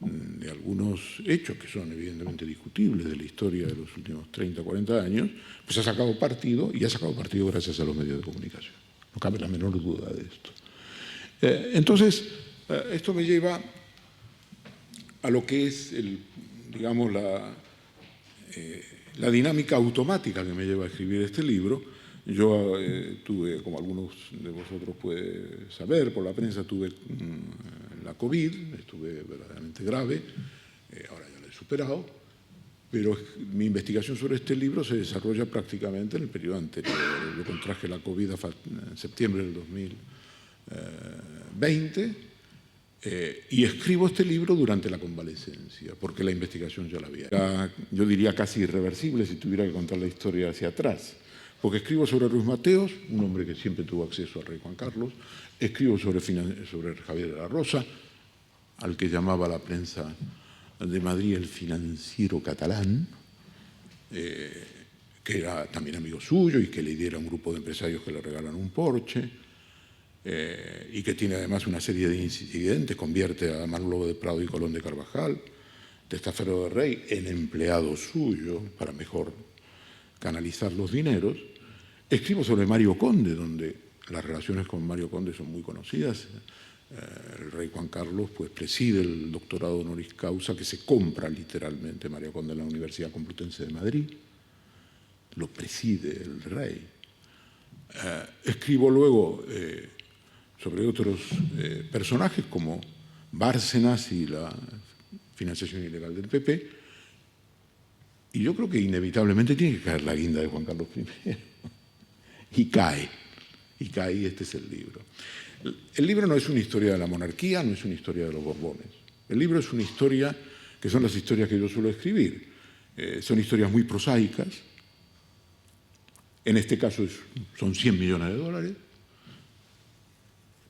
de algunos hechos que son evidentemente discutibles de la historia de los últimos 30, 40 años, pues ha sacado partido, y ha sacado partido gracias a los medios de comunicación. No cabe la menor duda de esto. Entonces, esto me lleva a lo que es, digamos, la dinámica automática que me lleva a escribir este libro. Yo tuve, como algunos de vosotros pueden saber, por la prensa tuve la COVID, estuve verdaderamente grave, ahora ya lo he superado, pero mi investigación sobre este libro se desarrolla prácticamente en el periodo anterior. Yo contraje la COVID en septiembre del 2020 y escribo este libro durante la convalecencia, porque la investigación ya la había. Era, yo diría, casi irreversible si tuviera que contar la historia hacia atrás, Porque escribo sobre Ruiz Mateos, un hombre que siempre tuvo acceso al rey Juan Carlos, escribo sobre Javier de la Rosa, al que llamaba la prensa de Madrid el financiero catalán, que era también amigo suyo y que lidera un grupo de empresarios que le regalan un Porsche, y que tiene además una serie de incidentes, convierte a Manuel de Prado y Colón de Carvajal, testaferro de rey, en empleado suyo para mejor canalizar los dineros. Escribo sobre Mario Conde, donde las relaciones con Mario Conde son muy conocidas. El rey Juan Carlos pues, preside el doctorado honoris causa que se compra literalmente Mario Conde en la Universidad Complutense de Madrid. Lo preside el rey. Escribo luego sobre otros personajes como Bárcenas y la financiación ilegal del PP, y yo creo que inevitablemente tiene que caer la guinda de Juan Carlos I. Y cae, y este es el libro. El libro no es una historia de la monarquía, no es una historia de los Borbones. El libro es una historia que son las historias que yo suelo escribir. Son historias muy prosaicas. En este caso son 100 millones de dólares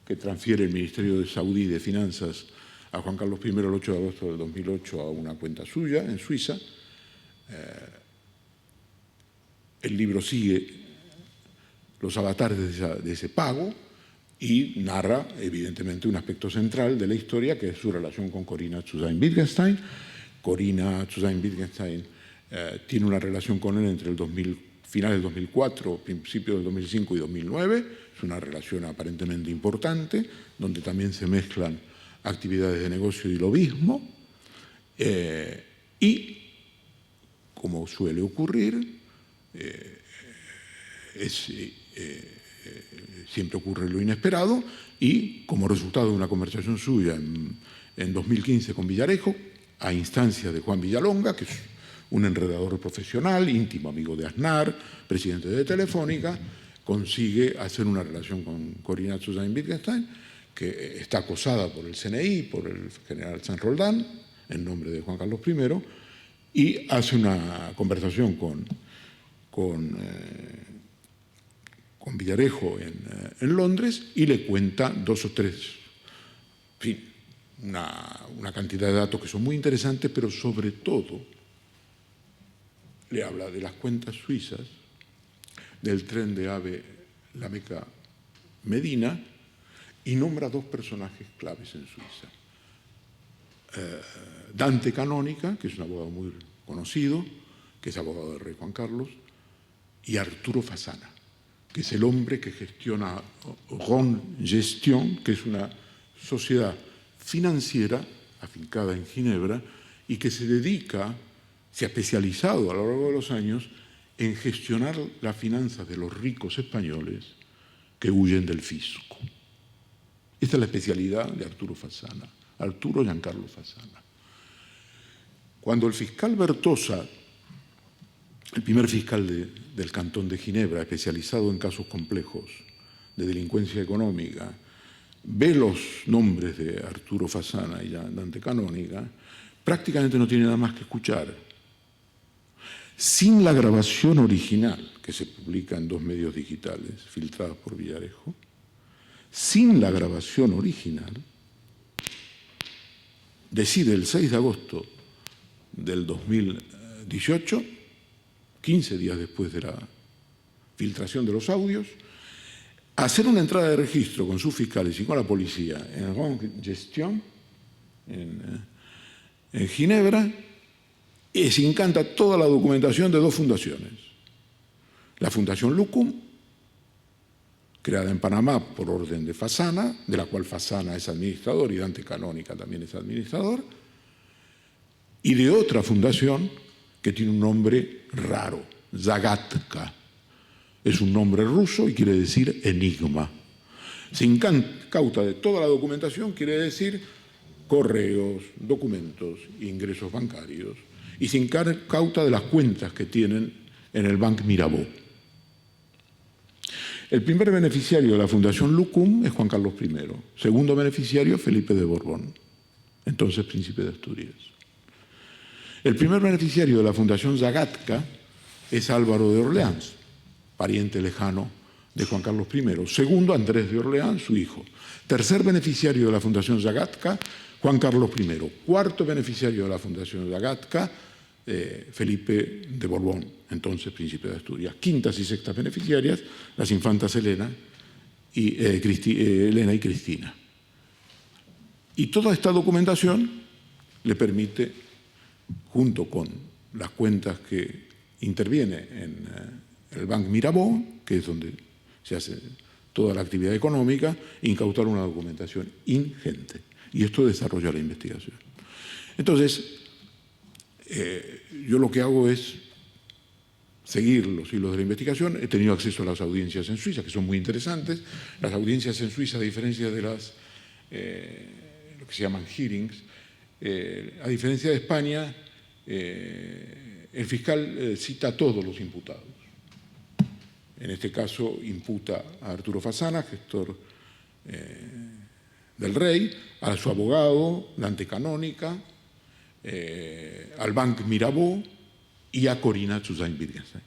que transfiere el Ministerio de Saudí de Finanzas a Juan Carlos I el 8 de agosto del 2008 a una cuenta suya en Suiza. El libro sigue los avatares de ese pago y narra, evidentemente, un aspecto central de la historia, que es su relación con Corinna Zusain-Wittgenstein. Corinna Zusain-Wittgenstein tiene una relación con él entre finales del 2004, principios del 2005 y 2009. Es una relación aparentemente importante, donde también se mezclan actividades de negocio y lobismo. Y, como suele ocurrir, siempre ocurre lo inesperado, y como resultado de una conversación suya en 2015 con Villarejo, a instancia de Juan Villalonga, que es un enredador profesional, íntimo amigo de Aznar, presidente de Telefónica, consigue hacer una relación con Corinna Zusain-Wittgenstein, que está acosada por el CNI, por el general San Roldán, en nombre de Juan Carlos I, y hace una conversación con Villarejo en Londres y le cuenta dos o tres, en fin, una cantidad de datos que son muy interesantes, pero sobre todo le habla de las cuentas suizas, del tren de AVE La Meca-Medina, y nombra dos personajes claves en Suiza. Dante Canónica, que es un abogado muy conocido, que es abogado del rey Juan Carlos, y Arturo Fasana, que es el hombre que gestiona Rhône Gestion, que es una sociedad financiera afincada en Ginebra y que se ha especializado a lo largo de los años en gestionar las finanzas de los ricos españoles que huyen del fisco. Esta es la especialidad de Arturo Fasana, Arturo Giancarlo Fasana. Cuando el fiscal Bertosa, el primer fiscal del Cantón de Ginebra, especializado en casos complejos de delincuencia económica, ve los nombres de Arturo Fasana y Dante Canónica, prácticamente no tiene nada más que escuchar. Sin la grabación original, que se publica en 2 medios digitales, filtradas por Villarejo, sin la grabación original, decide el 6 de agosto del 2018, 15 días después de la filtración de los audios, hacer una entrada de registro con sus fiscales y con la policía en Rhône Gestion, en Ginebra, y se encanta toda la documentación de 2 fundaciones. La Fundación Lucum, creada en Panamá por orden de Fasana, de la cual Fasana es administrador y Dante Canónica también es administrador, y de otra fundación que tiene un nombre raro, Zagatka. Es un nombre ruso y quiere decir enigma. Se incauta de toda la documentación, quiere decir correos, documentos, ingresos bancarios, y se incauta de las cuentas que tienen en el Banc Mirabeau. El primer beneficiario de la Fundación Lucum es Juan Carlos I. Segundo beneficiario, Felipe de Borbón, entonces príncipe de Asturias. El primer beneficiario de la Fundación Zagatka es Álvaro de Orleans, pariente lejano de Juan Carlos I. Segundo, Andrés de Orleans, su hijo. Tercer beneficiario de la Fundación Zagatka, Juan Carlos I. Cuarto beneficiario de la Fundación Zagatka, Felipe de Borbón, entonces príncipe de Asturias. Quintas y sextas beneficiarias, las infantas Elena y Cristina. Y toda esta documentación le permite, junto con las cuentas que interviene en el Banc Mirabeau, que es donde se hace toda la actividad económica, incautar una documentación ingente. Y esto desarrolla la investigación. Entonces, yo lo que hago es seguir los hilos de la investigación. He tenido acceso a las audiencias en Suiza, que son muy interesantes. Las audiencias en Suiza, a diferencia de las, lo que se llaman hearings, a diferencia de España, el fiscal cita a todos los imputados. En este caso, imputa a Arturo Fasana, gestor del rey, a su abogado, la antecanónica, al Banc Mirabeau y a Corina Tsuzain-Wittgenstein,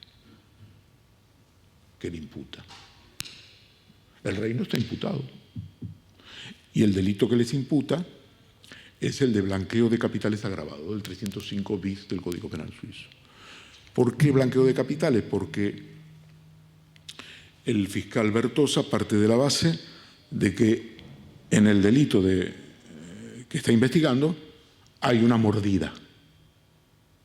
que le imputa. El rey no está imputado. Y el delito que les imputa es el de blanqueo de capitales agravado, el 305 bis del Código Penal suizo. ¿Por qué blanqueo de capitales? Porque el fiscal Bertosa parte de la base de que en el delito que está investigando hay una mordida,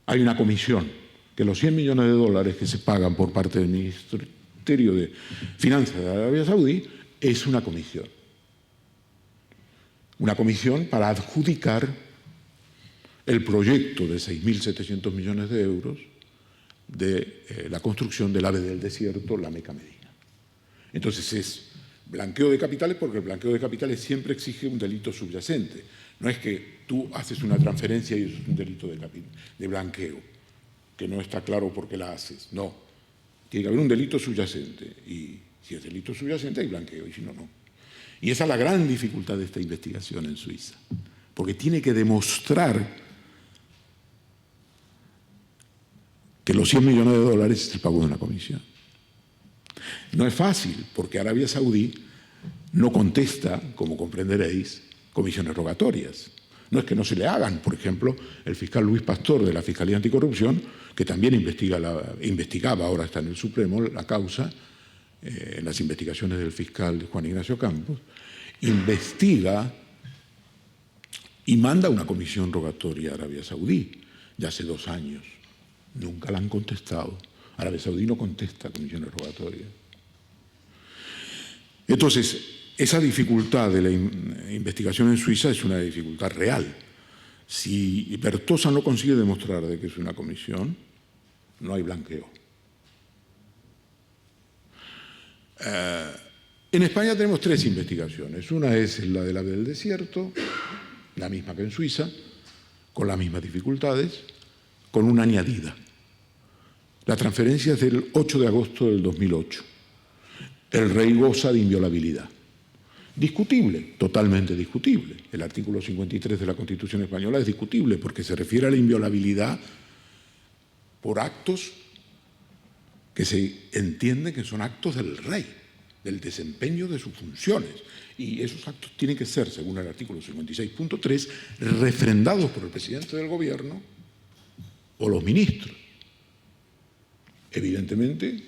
hay una comisión, que los 100 millones de dólares que se pagan por parte del Ministerio de Finanzas de Arabia Saudí es una comisión. Una comisión para adjudicar el proyecto de 6.700 millones de euros de la construcción del AVE del desierto, la Meca Medina. Entonces es blanqueo de capitales, porque el blanqueo de capitales siempre exige un delito subyacente. No es que tú haces una transferencia y es un delito de blanqueo, que no está claro por qué la haces. No, tiene que haber un delito subyacente. Y si es delito subyacente hay blanqueo, y si no, no. Y esa es la gran dificultad de esta investigación en Suiza, porque tiene que demostrar que los 100 millones de dólares es el pago de una comisión. No es fácil, porque Arabia Saudí no contesta, como comprenderéis, comisiones rogatorias. No es que no se le hagan. Por ejemplo, el fiscal Luis Pastor de la Fiscalía Anticorrupción, que también investigaba, ahora está en el Supremo, la causa, en las investigaciones del fiscal Juan Ignacio Campos, investiga y manda una comisión rogatoria a Arabia Saudí, ya hace 2 años. Nunca la han contestado. Arabia Saudí no contesta comisiones rogatorias. Entonces, esa dificultad de la investigación en Suiza es una dificultad real. Si Bertosa no consigue demostrar de que es una comisión, no hay blanqueo. En España tenemos 3 investigaciones. Una es la del AVE del desierto, la misma que en Suiza, con las mismas dificultades, con una añadida. La transferencia es del 8 de agosto del 2008. El rey goza de inviolabilidad. Discutible, totalmente discutible. El artículo 53 de la Constitución española es discutible porque se refiere a la inviolabilidad por actos que se entiende que son actos del rey, del desempeño de sus funciones. Y esos actos tienen que ser, según el artículo 56.3, refrendados por el presidente del gobierno o los ministros. Evidentemente,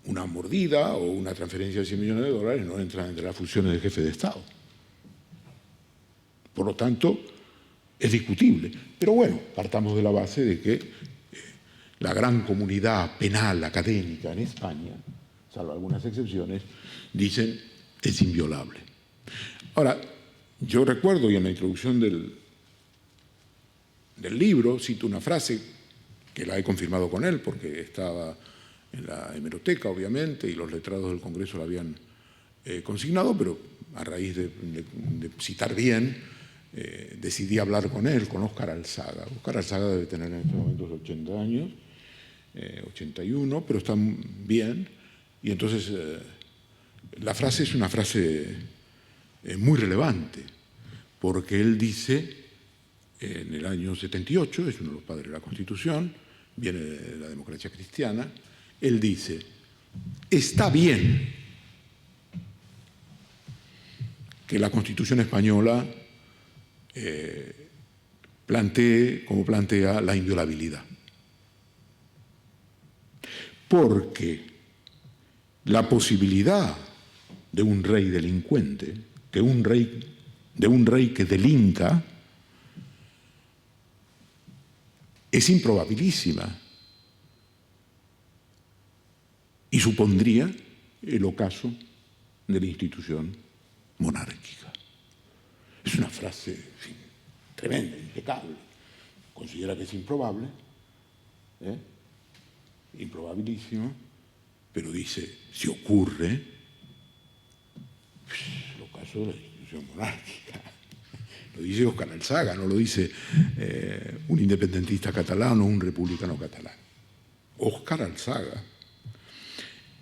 una mordida o una transferencia de 100 millones de dólares no entran entre las funciones del jefe de Estado. Por lo tanto, es discutible. Pero bueno, partamos de la base de que la gran comunidad penal académica en España, salvo algunas excepciones, dicen es inviolable. Ahora, yo recuerdo, y en la introducción del libro, cito una frase que la he confirmado con él, porque estaba en la hemeroteca, obviamente, y los letrados del Congreso la habían consignado, pero a raíz de citar bien, decidí hablar con él, con Óscar Alzaga. Óscar Alzaga debe tener en estos momentos 80 años, 81, pero está bien. Y entonces la frase es una frase muy relevante, porque él dice, en el año 78, es uno de los padres de la Constitución, viene de la democracia cristiana, él dice, está bien que la Constitución española plantee, como plantea, la inviolabilidad. Porque la posibilidad de un rey delincuente, de un rey que delinca, es improbabilísima y supondría el ocaso de la institución monárquica. Es una frase, en fin, tremenda, impecable. Considera que es improbable, improbabilísimo, pero dice, si ocurre, el ocaso de la institución monárquica. Lo dice Óscar Alzaga, no lo dice un independentista catalán o un republicano catalán. Óscar Alzaga.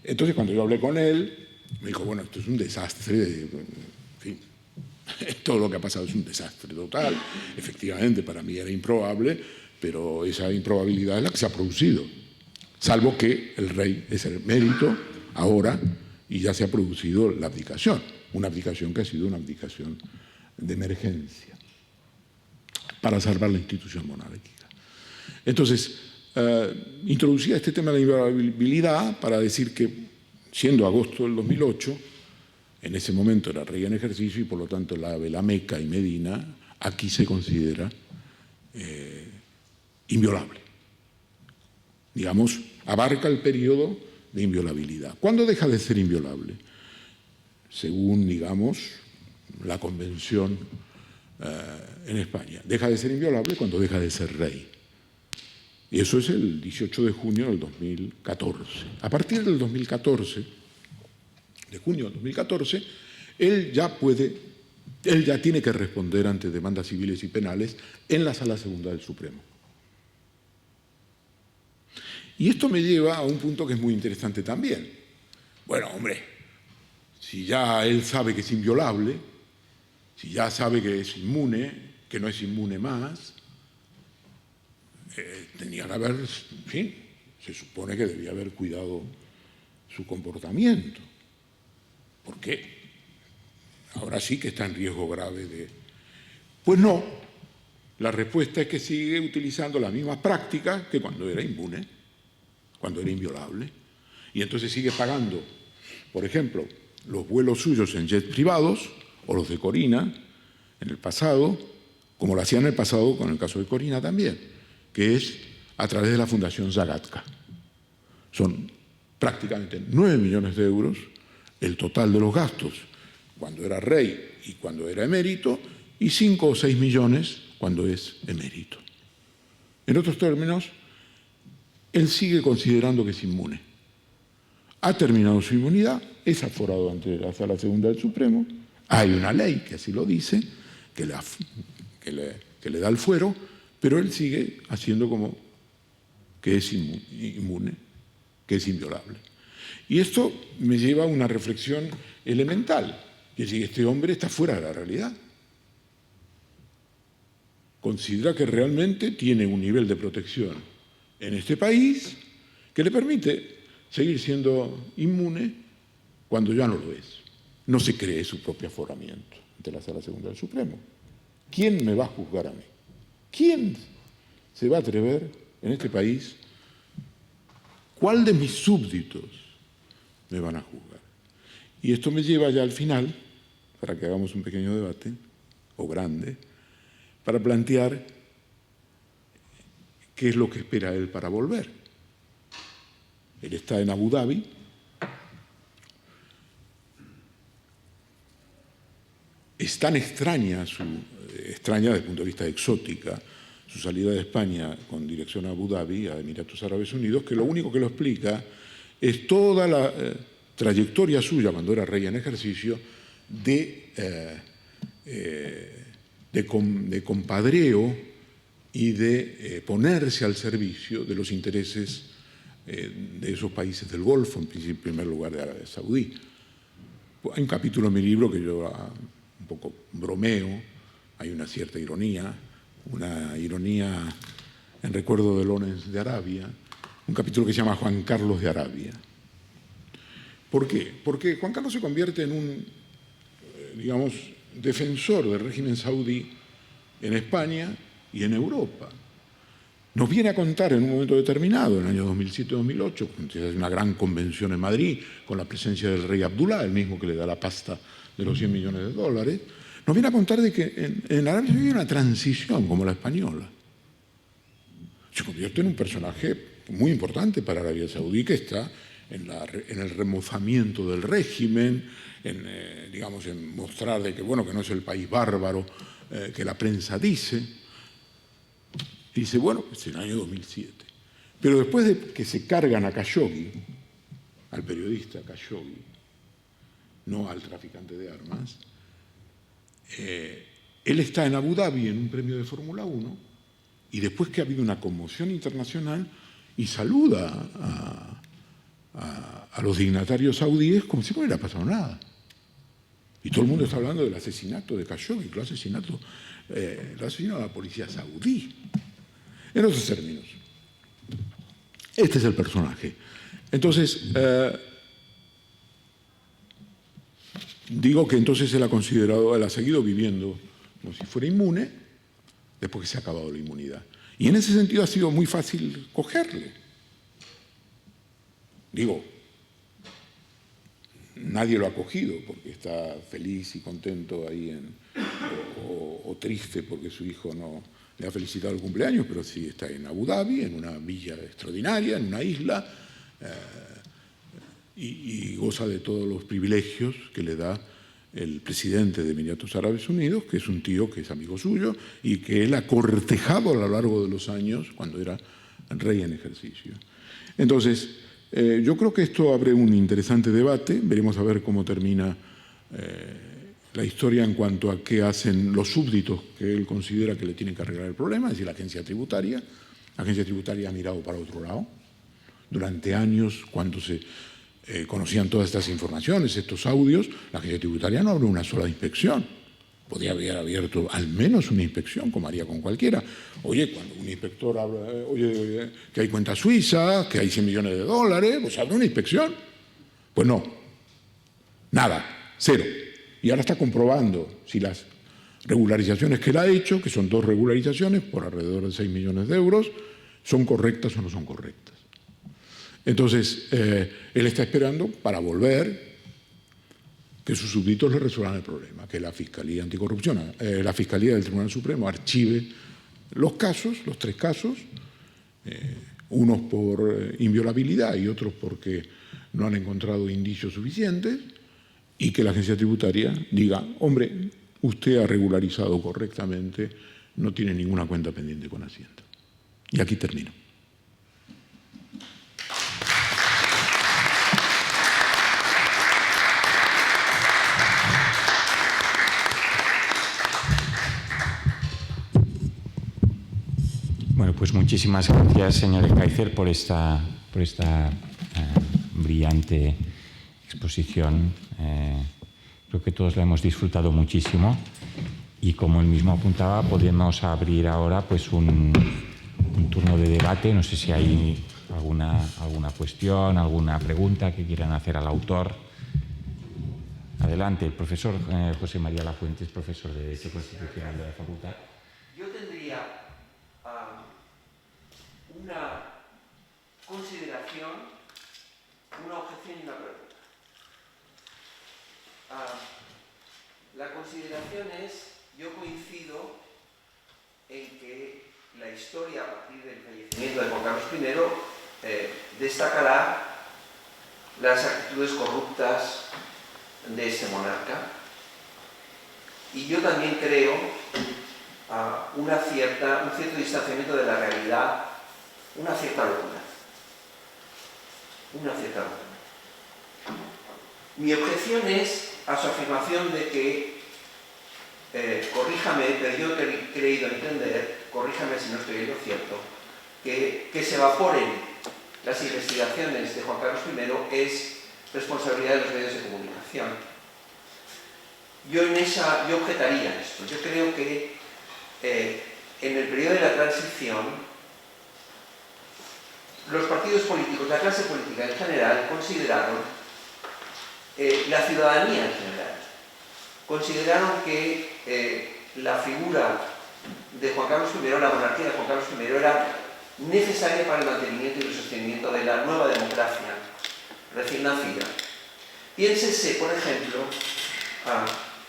Entonces, cuando yo hablé con él, me dijo, bueno, esto es un desastre, en fin, todo lo que ha pasado es un desastre total. Efectivamente, para mí era improbable, pero esa improbabilidad es la que se ha producido. Salvo que el rey es el emérito ahora y ya se ha producido la abdicación. Una abdicación que ha sido una abdicación de emergencia para salvar la institución monárquica. Entonces, introducía este tema de la inviolabilidad para decir que, siendo agosto del 2008, en ese momento era rey en ejercicio y por lo tanto la Meca y Medina aquí se considera inviolable. Digamos, abarca el periodo de inviolabilidad. ¿Cuándo deja de ser inviolable? Según, digamos, la Convención en España. Deja de ser inviolable cuando deja de ser rey. Y eso es el 18 de junio del 2014. A partir del 2014, de junio del 2014, él ya tiene que responder ante demandas civiles y penales en la Sala Segunda del Supremo. Y esto me lleva a un punto que es muy interesante también. Bueno, hombre, si ya él sabe que es inviolable, si ya sabe que es inmune, que no es inmune más, tenía que haber, en fin, se supone que debía haber cuidado su comportamiento. ¿Por qué? Ahora sí que está en riesgo grave de... Pues no, la respuesta es que sigue utilizando las mismas prácticas que cuando era inmune, cuando era inviolable, y entonces sigue pagando, por ejemplo, los vuelos suyos en jets privados o los de Corina en el pasado, como lo hacía en el pasado con el caso de Corina también, que es a través de la Fundación Zagatka. Son prácticamente 9 millones de euros el total de los gastos cuando era rey y cuando era emérito, y 5 o 6 millones cuando es emérito. En otros términos, él sigue considerando que es inmune. Ha terminado su inmunidad, es aforado ante la Sala Segunda del Supremo, hay una ley que así lo dice, que le da el fuero, pero él sigue haciendo como que es inmune, que es inviolable. Y esto me lleva a una reflexión elemental, que es que este hombre está fuera de la realidad. Considera que realmente tiene un nivel de protección en este país que le permite seguir siendo inmune cuando ya no lo es. No se cree su propio aforamiento ante la Sala Segunda del Supremo. ¿Quién me va a juzgar a mí? ¿Quién se va a atrever en este país? ¿Cuál de mis súbditos me van a juzgar? Y esto me lleva ya al final, para que hagamos un pequeño debate, o grande, para plantear qué es lo que espera él para volver. Él está en Abu Dhabi. Es tan extraña desde el punto de vista exótica, su salida de España con dirección a Abu Dhabi, a Emiratos Árabes Unidos, que lo único que lo explica es toda la trayectoria suya cuando era rey en ejercicio de compadreo y de ponerse al servicio de los intereses de esos países del Golfo, en primer lugar de Arabia Saudí. Hay un capítulo en mi libro que yo un poco bromeo, hay una cierta ironía, una ironía en recuerdo de Lorenz de Arabia, un capítulo que se llama Juan Carlos de Arabia. ¿Por qué? Porque Juan Carlos se convierte en un, digamos, defensor del régimen saudí en España y en Europa. Nos viene a contar en un momento determinado, en el año 2007-2008, cuando se hace una gran convención en Madrid, con la presencia del rey Abdullah, el mismo que le da la pasta de los 100 millones de dólares, nos viene a contar de que en Arabia Saudí hay una transición como la española. Se convierte en un personaje muy importante para Arabia Saudí, que está en el remozamiento del régimen, digamos, en mostrar de que, bueno, que no es el país bárbaro que la prensa dice. Dice, bueno, es el año 2007. Pero después de que se cargan a Khashoggi, al periodista Khashoggi, no al traficante de armas, él está en Abu Dhabi en un premio de Fórmula 1 y después que ha habido una conmoción internacional y saluda a los dignatarios saudíes como si no hubiera pasado nada. Y todo el mundo está hablando del asesinato de Khashoggi, lo asesinó la policía saudí. En otros términos, este es el personaje. Entonces, digo que entonces él ha seguido viviendo como si fuera inmune después que se ha acabado la inmunidad. Y en ese sentido ha sido muy fácil cogerle. Digo, nadie lo ha cogido porque está feliz y contento ahí o triste porque su hijo no le ha felicitado el cumpleaños, pero sí está en Abu Dhabi, en una villa extraordinaria, en una isla, y goza de todos los privilegios que le da el presidente de Emiratos Árabes Unidos, que es un tío que es amigo suyo y que él ha cortejado a lo largo de los años cuando era rey en ejercicio. Entonces, yo creo que esto abre un interesante debate. Veremos a ver cómo termina la historia en cuanto a qué hacen los súbditos que él considera que le tienen que arreglar el problema, es decir, la agencia tributaria. La agencia tributaria ha mirado para otro lado. Durante años, cuando se conocían todas estas informaciones, estos audios, la agencia tributaria no abrió una sola inspección. Podría haber abierto al menos una inspección, como haría con cualquiera. Oye, cuando un inspector habla, oye, que hay cuenta suiza, que hay 100 millones de dólares, pues abre una inspección. Pues no, nada, cero. Y ahora está comprobando si las regularizaciones que él ha hecho, que son 2 regularizaciones por alrededor de 6 millones de euros, son correctas o no son correctas. Entonces, él está esperando para volver que sus súbditos le resuelvan el problema, que la Fiscalía Anticorrupción, la Fiscalía del Tribunal Supremo archive los casos, los 3 casos, unos por inviolabilidad y otros porque no han encontrado indicios suficientes, y que la agencia tributaria diga, hombre, usted ha regularizado correctamente, no tiene ninguna cuenta pendiente con Hacienda. Y aquí termino. Bueno, pues muchísimas gracias, señor Ekaizer, por esta brillante exposición. Creo que todos la hemos disfrutado muchísimo y, como él mismo apuntaba, podemos abrir ahora pues un turno de debate. No sé si hay alguna cuestión, alguna pregunta que quieran hacer al autor. Adelante, el profesor José María Lafuente, profesor de Derecho Constitucional de la Facultad. Yo tendría una consideración, una objeción y una pregunta. La consideración es, yo coincido en que la historia a partir del fallecimiento de Juan Carlos I destacará las actitudes corruptas de ese monarca, y yo también creo un cierto distanciamiento de la realidad, una cierta locura. Mi objeción es a su afirmación de que, corríjame, pero yo he creído entender, corríjame si no estoy en lo cierto, que se evaporen las investigaciones de Juan Carlos I es responsabilidad de los medios de comunicación. Yo objetaría esto. Yo creo que en el periodo de la transición los partidos políticos, la clase política en general, consideraron la ciudadanía en general. Consideraron que la figura de Juan Carlos I, la monarquía de Juan Carlos I, era necesaria para el mantenimiento y el sostenimiento de la nueva democracia recién nacida. Piénsese, por ejemplo,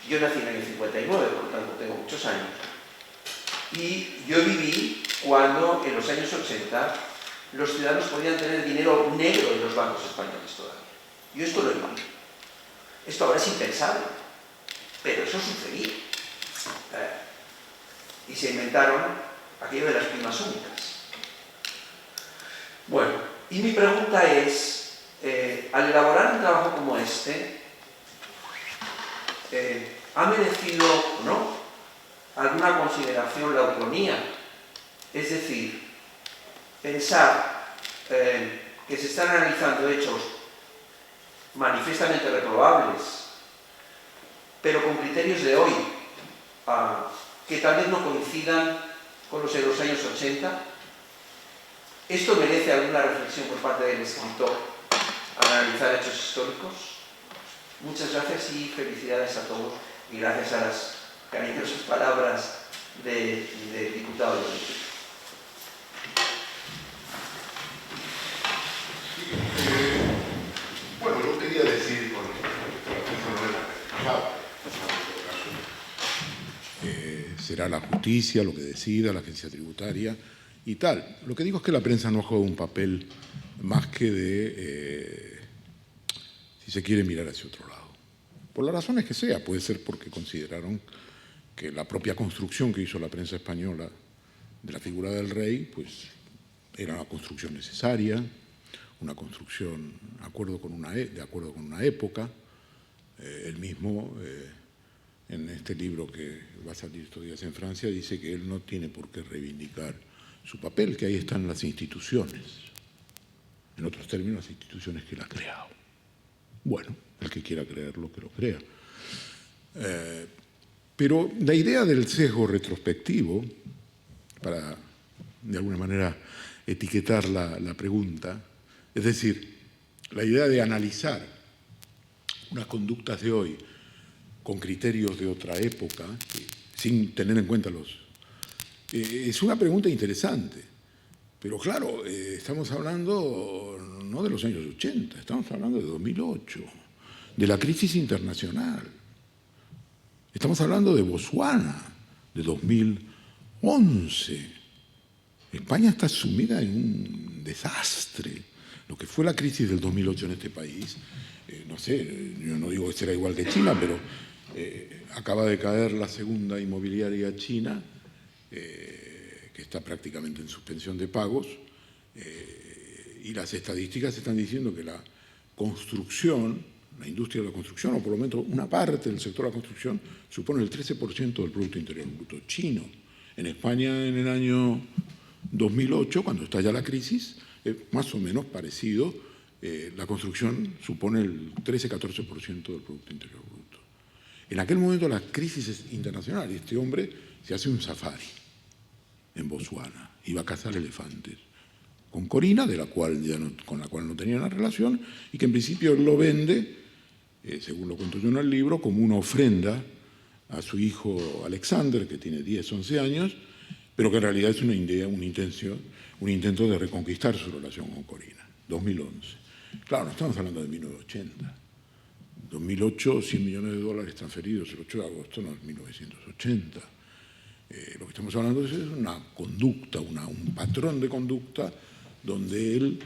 yo nací en el año 59, por lo tanto tengo muchos años, y yo viví cuando en los años 80 los ciudadanos podían tener dinero negro en los bancos españoles todavía. Yo esto lo he vivido. Esto ahora es impensable, pero eso sucedía. Y se inventaron aquello de las primas únicas. Bueno, y mi pregunta es, al elaborar un trabajo como este, ¿ha merecido o no alguna consideración la ucronía? Es decir, pensar que se están analizando hechos manifiestamente reprobables, pero con criterios de hoy, que tal vez no coincidan con los de los años 80. ¿Esto merece alguna reflexión por parte del escritor al analizar hechos históricos? Muchas gracias y felicidades a todos, y gracias a las cariñosas palabras del diputado de Bolivia. Bueno, yo quería decir con será la justicia lo que decida, la agencia tributaria y tal. Lo que digo es que la prensa no juega un papel más que de, si se quiere, mirar hacia otro lado. Por las razones que sea, puede ser porque consideraron que la propia construcción que hizo la prensa española de la figura del rey, pues era una construcción necesaria, una construcción de acuerdo con una época. Él mismo, en este libro que va a salir estos días en Francia, dice que él no tiene por qué reivindicar su papel, que ahí están las instituciones. En otros términos, las instituciones que él ha creado. Bueno, el que quiera creerlo, que lo crea. Pero la idea del sesgo retrospectivo, para de alguna manera etiquetar la pregunta, es decir, la idea de analizar unas conductas de hoy con criterios de otra época, sin tener en cuenta es una pregunta interesante. Pero claro, estamos hablando no de los años 80, estamos hablando de 2008, de la crisis internacional. Estamos hablando de Botsuana, de 2011. España está sumida en un desastre. Lo que fue la crisis del 2008 en este país, no sé, yo no digo que será igual que China, pero acaba de caer la segunda inmobiliaria china, que está prácticamente en suspensión de pagos, y las estadísticas están diciendo que la construcción, la industria de la construcción, o por lo menos una parte del sector de la construcción, supone el 13% del Producto Interior Bruto chino. En España, en el año 2008, cuando estalla la crisis, más o menos parecido, la construcción supone el 13-14% del Producto Interior Bruto. En aquel momento la crisis es internacional y este hombre se hace un safari en Botsuana, iba a cazar elefantes con Corina, con la cual no tenía una relación, y que en principio él lo vende, según lo cuento yo en el libro, como una ofrenda a su hijo Alexander, que tiene 10, 11 años, pero que en realidad es una idea, un intento de reconquistar su relación con Corina. 2011. Claro, no estamos hablando de 1980. 2008, $100 millones transferidos el 8 de agosto, no es 1980. Lo que estamos hablando es una conducta, un patrón de conducta donde él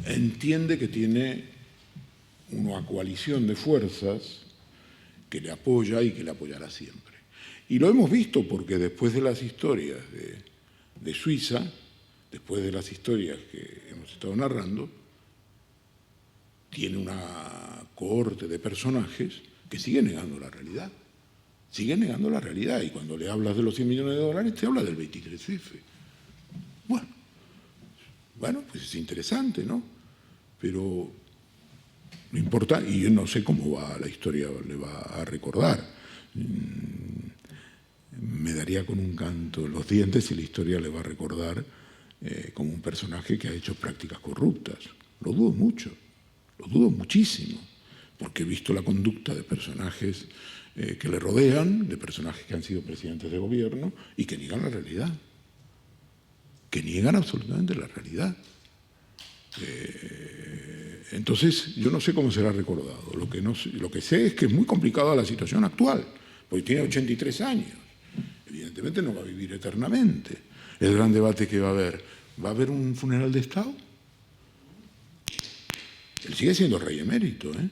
entiende que tiene una coalición de fuerzas que le apoya y que le apoyará siempre. Y lo hemos visto porque después de las historias de Suiza, después de las historias que hemos estado narrando, tiene una cohorte de personajes que siguen negando la realidad. Siguen negando la realidad. Y cuando le hablas de los $100 millones, te habla del 23F. Bueno, pues es interesante, ¿no? Pero no importa, y yo no sé cómo la historia le va a recordar. Me daría con un canto en los dientes si la historia le va a recordar como un personaje que ha hecho prácticas corruptas. Lo dudo mucho, lo dudo muchísimo. porque he visto la conducta de personajes que le rodean, de personajes que han sido presidentes de gobierno y que niegan la realidad, que niegan absolutamente la realidad. Entonces, yo no sé cómo será recordado. Lo que sé es que es muy complicada la situación actual, porque tiene 83 años. Evidentemente no va a vivir eternamente. El gran debate que va a haber un funeral de Estado? Él sigue siendo rey emérito, ¿eh?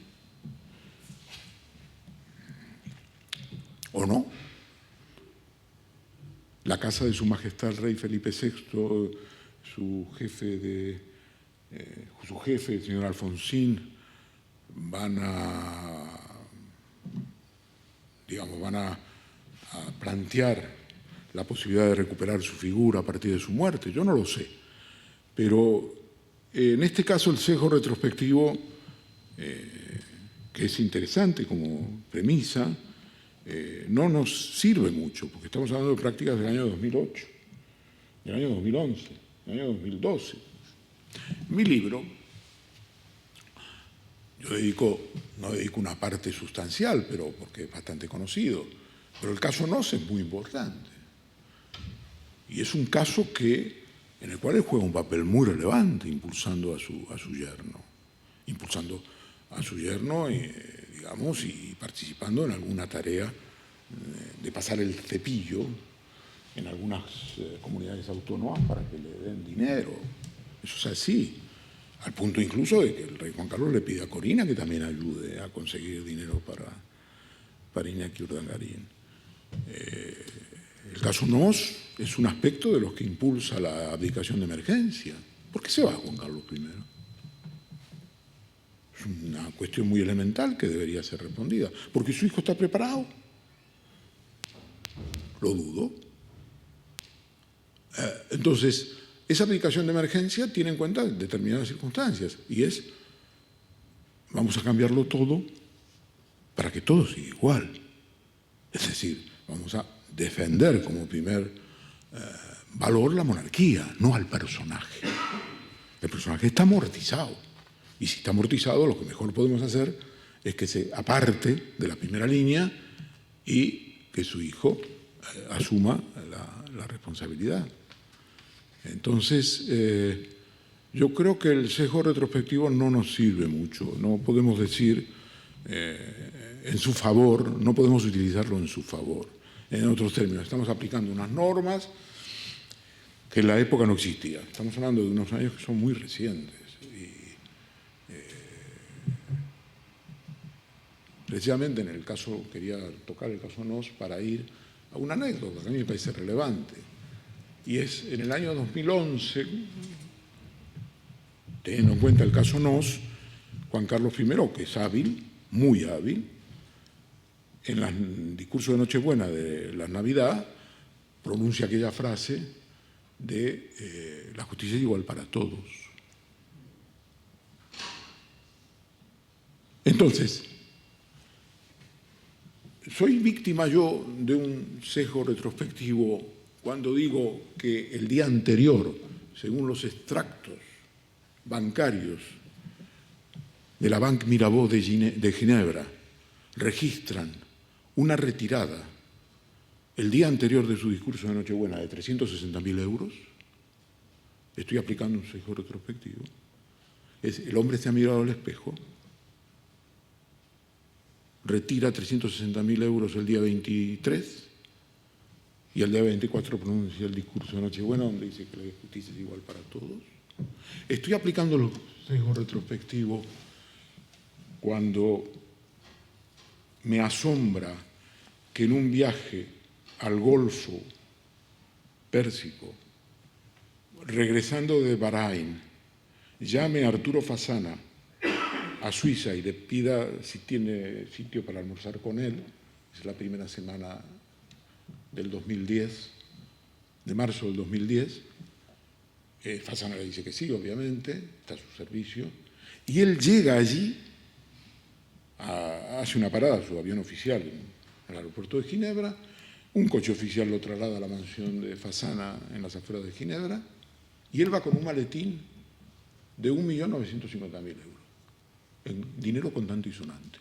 ¿O no? La casa de su majestad el rey Felipe VI, su jefe, el señor Alfonsín, van a plantear la posibilidad de recuperar su figura a partir de su muerte. Yo no lo sé. Pero en este caso el sesgo retrospectivo, que es interesante como premisa, no nos sirve mucho, porque estamos hablando de prácticas del año 2008, del año 2011, del año 2012. Mi libro, yo no dedico una parte sustancial, pero porque es bastante conocido, pero el caso Noss es muy importante. Y es un caso en el cual él juega un papel muy relevante, impulsando a su yerno. Impulsando a su yerno, digamos, y participando en alguna tarea de pasar el cepillo en algunas comunidades autónomas para que le den dinero. Eso es así. Al punto incluso de que el rey Juan Carlos le pide a Corina que también ayude a conseguir dinero para Iñaki Urdangarín. El caso Noss es un aspecto de los que impulsa la abdicación de emergencia. ¿Por qué se va Juan Carlos I? Es una cuestión muy elemental que debería ser respondida. ¿Porque su hijo está preparado? Lo dudo. Entonces, esa abdicación de emergencia tiene en cuenta determinadas circunstancias y es, vamos a cambiarlo todo para que todo siga igual. Es decir, vamos a defender como primer valor la monarquía, no al personaje. El personaje está amortizado. Y si está amortizado, lo que mejor podemos hacer es que se aparte de la primera línea y que su hijo asuma la responsabilidad. Entonces, yo creo que el sesgo retrospectivo no nos sirve mucho. No podemos decir en su favor, no podemos utilizarlo en su favor. En otros términos, estamos aplicando unas normas que en la época no existían. Estamos hablando de unos años que son muy recientes. Precisamente en el caso, quería tocar el caso Noss para ir a una anécdota que a mí me parece relevante. Y es en el año 2011, teniendo en cuenta el caso Noss, Juan Carlos I, que es hábil, muy hábil, en el discurso de Nochebuena de la Navidad, pronuncia aquella frase de la justicia es igual para todos. Entonces, soy víctima yo de un sesgo retrospectivo cuando digo que el día anterior, según los extractos bancarios de la Banque Mirabeau de Ginebra, registran una retirada el día anterior de su discurso de Nochebuena de 360.000 euros, estoy aplicando un sesgo retrospectivo. El hombre se ha mirado al espejo, retira 360.000 euros el día 23 y el día 24 pronuncia el discurso de Nochebuena donde dice que la justicia es igual para todos. Estoy aplicando el sesgo retrospectivo cuando me asombra que en un viaje al Golfo Pérsico, regresando de Bahrein, llame a Arturo Fasana a Suiza y le pida si tiene sitio para almorzar con él. Es la primera semana del 2010, de marzo del 2010. Fasana le dice que sí, obviamente, está a su servicio. Y él llega allí, hace una parada, su avión oficial, en el aeropuerto de Ginebra. Un coche oficial lo traslada a la mansión de Fasana en las afueras de Ginebra. Y él va con un maletín de 1.950.000 euros. en dinero contante y sonante.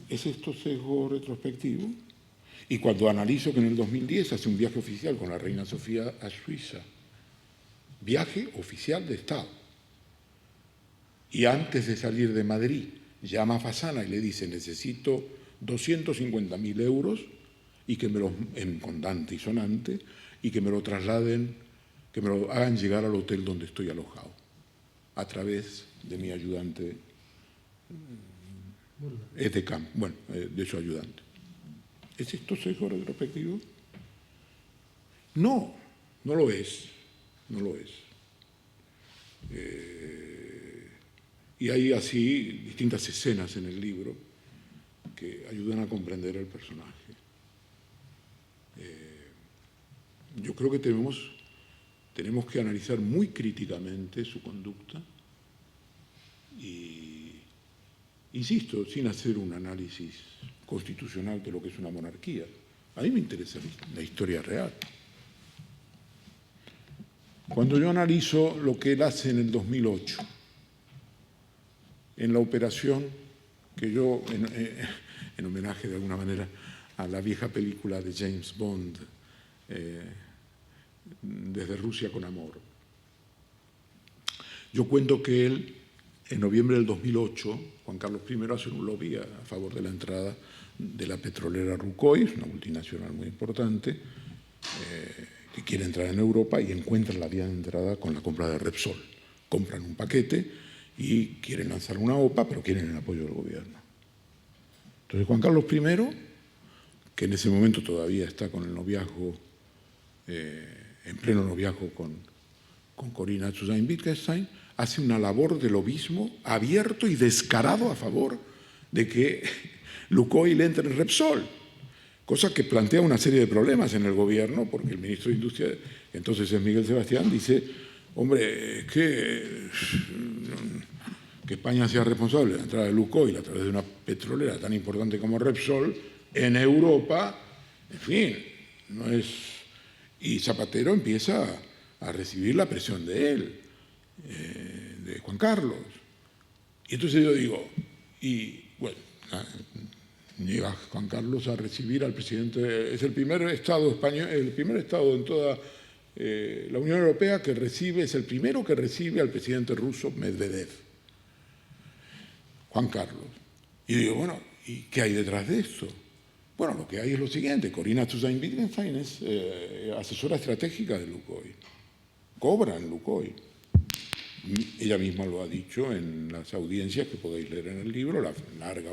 ¿Es esto sesgo retrospectivo? Y cuando analizo que en el 2010 hace un viaje oficial con la reina Sofía a Suiza, viaje oficial de Estado, y antes de salir de Madrid llama a Fasana y le dice: necesito 250.000 euros y que me los, en contante y sonante, y que me lo trasladen, que me lo hagan llegar al hotel donde estoy alojado, a través de mi ayudante Edecam, bueno, de su ayudante. ¿Es esto sesgo retrospectivo? No, no lo es, no lo es. Y hay así distintas escenas en el libro que ayudan a comprender el personaje. Yo creo que tenemos que analizar muy críticamente su conducta y, insisto, sin hacer un análisis constitucional de lo que es una monarquía. A mí me interesa la historia real. Cuando yo analizo lo que él hace en el 2008, en la operación que yo, en homenaje de alguna manera a la vieja película de James Bond, Desde Rusia con Amor, yo cuento que él, en noviembre del 2008, Juan Carlos I hace un lobby a favor de la entrada de la petrolera Lukoil, una multinacional muy importante, que quiere entrar en Europa y encuentra la vía de entrada con la compra de Repsol. Compran un paquete y quieren lanzar una OPA, pero quieren el apoyo del gobierno. Entonces Juan Carlos I, que en ese momento todavía está con el noviazgo, en pleno noviazgo con Corina Tsusain-Wittgenstein, hace una labor de lobismo abierto y descarado a favor de que Lukoil entre en Repsol, cosa que plantea una serie de problemas en el gobierno, porque el ministro de Industria, que entonces es Miguel Sebastián, dice: hombre, es que España sea responsable de la entrada de Lukoil a través de una petrolera tan importante como Repsol en Europa, en fin, no es... Y Zapatero empieza a recibir la presión de él, de Juan Carlos. Y entonces yo digo, y bueno, llega Juan Carlos a recibir al presidente, es el primer Estado español, el primer Estado en toda la Unión Europea que recibe, es el primero que recibe al presidente ruso Medvedev, Juan Carlos. Y digo, bueno, ¿y qué hay detrás de esto? Bueno, lo que hay es lo siguiente: Corina Tsusain-Wittgenstein es asesora estratégica de Lukoil, cobra en Lukoil. Ella misma lo ha dicho en las audiencias que podéis leer en el libro, la larga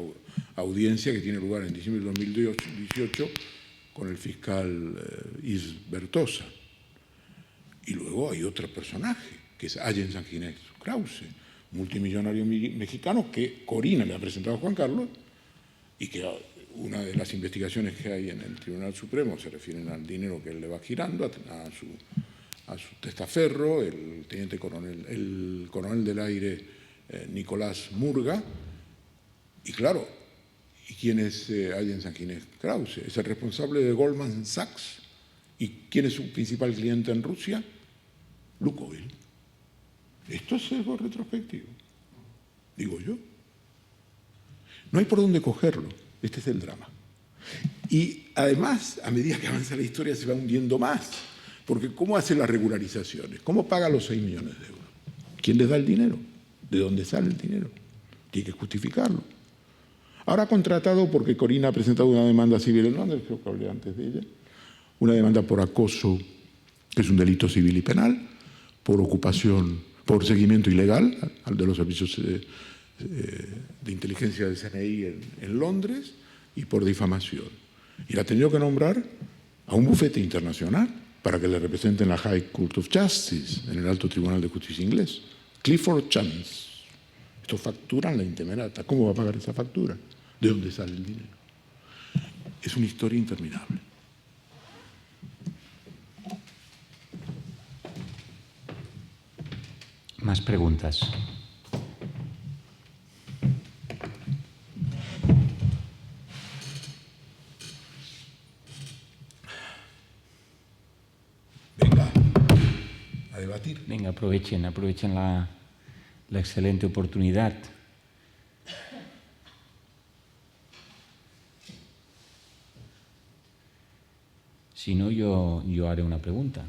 audiencia que tiene lugar en diciembre de 2018 con el fiscal Bertosa. Y luego hay otro personaje, que es Allen Sanguinex Krause, multimillonario mexicano que Corina le ha presentado a Juan Carlos y que una de las investigaciones que hay en el Tribunal Supremo se refieren al dinero que él le va girando a su testaferro, el coronel del aire Nicolás Murga. Y claro, ¿y quién es Allen Sanguinex Krause? Es el responsable de Goldman Sachs. ¿Y quién es su principal cliente en Rusia? Lukoil. Esto es algo retrospectivo, digo yo. No hay por dónde cogerlo. Este es el drama. Y además, a medida que avanza la historia, se va hundiendo más. Porque ¿cómo hace las regularizaciones? ¿Cómo paga los 6 millones de euros? ¿Quién les da el dinero? ¿De dónde sale el dinero? Tiene que justificarlo. Ahora ha contratado, porque Corina ha presentado una demanda civil en Londres, creo que hablé antes de ella, una demanda por acoso, que es un delito civil y penal, por ocupación, por seguimiento ilegal al de los servicios de inteligencia del CNI en Londres, y por difamación. Y la ha tenido que nombrar a un bufete internacional para que le represente en la High Court of Justice, en el Alto Tribunal de Justicia inglés. Clifford Chance. Esto facturan la intemerata. ¿Cómo va a pagar esa factura? ¿De dónde sale el dinero? Es una historia interminable. Más preguntas. Venga, a debatir. Venga, aprovechen la excelente oportunidad. Si no, yo haré una pregunta.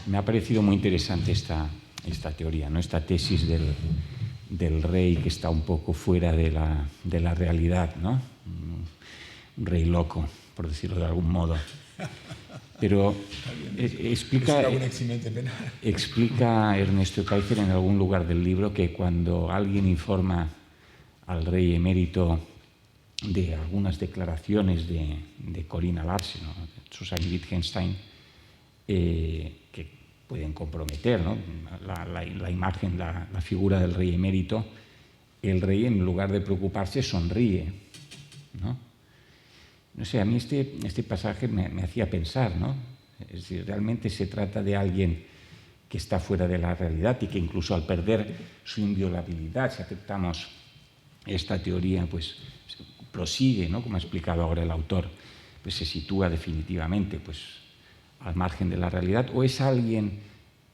Me ha parecido muy interesante esta teoría, ¿no? Esta tesis del rey que está un poco fuera de la realidad, ¿no? Un rey loco, por decirlo de algún modo. Pero explica Ernesto Kaiser en algún lugar del libro que cuando alguien informa al rey emérito de algunas declaraciones de Corinna Larsen, ¿no? Susanne Wittgenstein, que pueden comprometer, ¿no? la imagen, la figura del rey emérito, el rey, en lugar de preocuparse, sonríe, ¿no? No sé, a mí este pasaje me hacía pensar, ¿no? Es decir, realmente se trata de alguien que está fuera de la realidad y que incluso al perder su inviolabilidad, si aceptamos esta teoría, pues prosigue, ¿no? Como ha explicado ahora el autor, pues se sitúa definitivamente pues, al margen de la realidad, o es alguien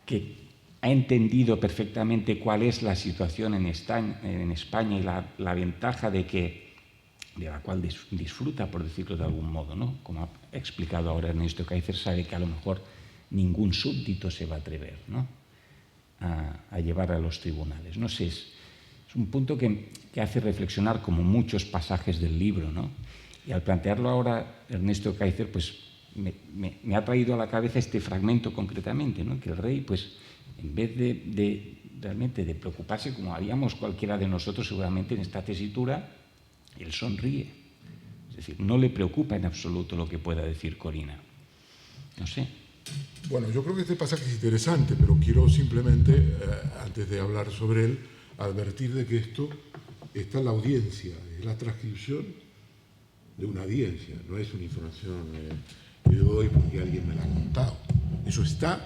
que ha entendido perfectamente cuál es la situación en España y la ventaja de la cual disfruta, por decirlo de algún modo, ¿no? Como ha explicado ahora Ernesto Kaiser, sabe que a lo mejor ningún súbdito se va a atrever, ¿no? a llevar a los tribunales. No sé, es un punto que hace reflexionar como muchos pasajes del libro, ¿no? Y al plantearlo ahora Ernesto Kaiser, pues me ha traído a la cabeza este fragmento concretamente, ¿no? Que el rey, pues, en vez de realmente de preocuparse, como haríamos cualquiera de nosotros seguramente en esta tesitura, él sonríe. Es decir, no le preocupa en absoluto lo que pueda decir Corinna. No sé. Bueno, yo creo que este pasaje es interesante, pero quiero simplemente, antes de hablar sobre él, advertir de que esto está en la audiencia, es la transcripción de una audiencia, no es una información que yo doy porque alguien me la ha contado. Eso está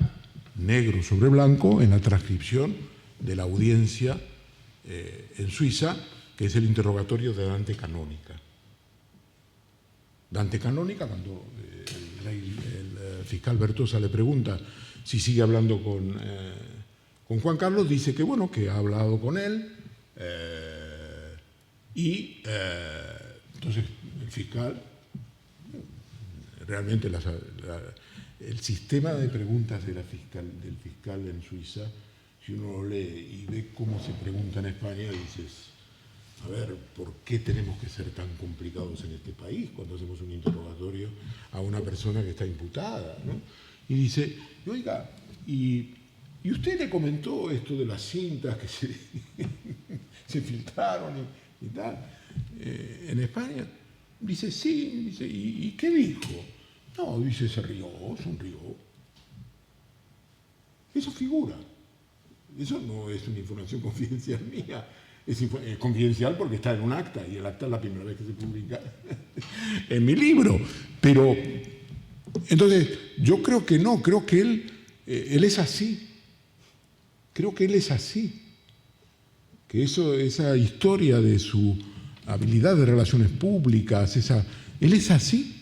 negro sobre blanco en la transcripción de la audiencia en Suiza, que es el interrogatorio de Dante Canónica. Dante Canónica, cuando el fiscal Bertosa le pregunta si sigue hablando con Juan Carlos, dice que bueno, que ha hablado con él entonces el fiscal, realmente el sistema de preguntas del fiscal en Suiza, si uno lo lee y ve cómo se pregunta en España, dices, a ver, ¿por qué tenemos que ser tan complicados en este país cuando hacemos un interrogatorio a una persona que está imputada, ¿no? Y dice, oiga, ¿y usted le comentó esto de las cintas que se filtraron y tal en España? Dice, sí. Dice, ¿y qué dijo? No, dice, sonrió. Eso figura. Eso no es una información confidencial mía. Es confidencial porque está en un acta, y el acta es la primera vez que se publica en mi libro. Pero, entonces, yo creo que no, creo que él es así. Creo que él es así. Que esa historia de su habilidad de relaciones públicas, él es así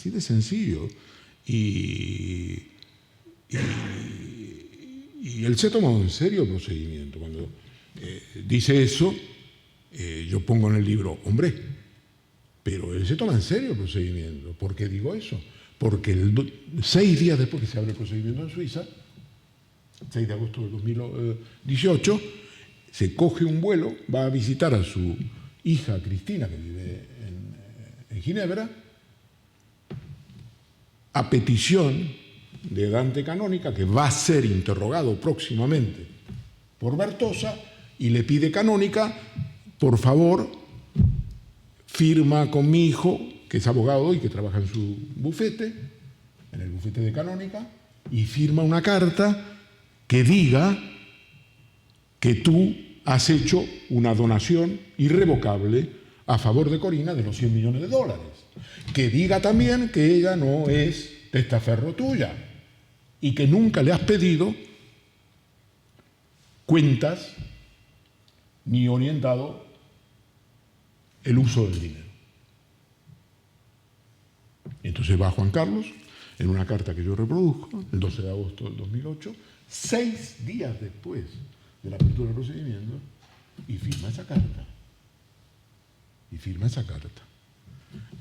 de sencillo. Y él se ha tomado en serio el procedimiento. Cuando dice eso, yo pongo en el libro, hombre, pero él se toma en serio el procedimiento. ¿Por qué digo eso? Porque 6 días después que se abre el procedimiento en Suiza, 6 de agosto del 2018, se coge un vuelo, va a visitar a su hija Cristina, que vive en Ginebra, a petición de Dante Canónica, que va a ser interrogado próximamente por Bertosa, y le pide Canónica, por favor, firma con mi hijo, que es abogado y que trabaja en su bufete, en el bufete de Canónica, y firma una carta que diga que tú has hecho una donación irrevocable a favor de Corinna de los $100 millones. Que diga también que ella no es testaferro tuya y que nunca le has pedido cuentas ni orientado el uso del dinero. Entonces va Juan Carlos, en una carta que yo reproduzco, el 12 de agosto del 2008, 6 días después de la apertura del procedimiento, y firma esa carta.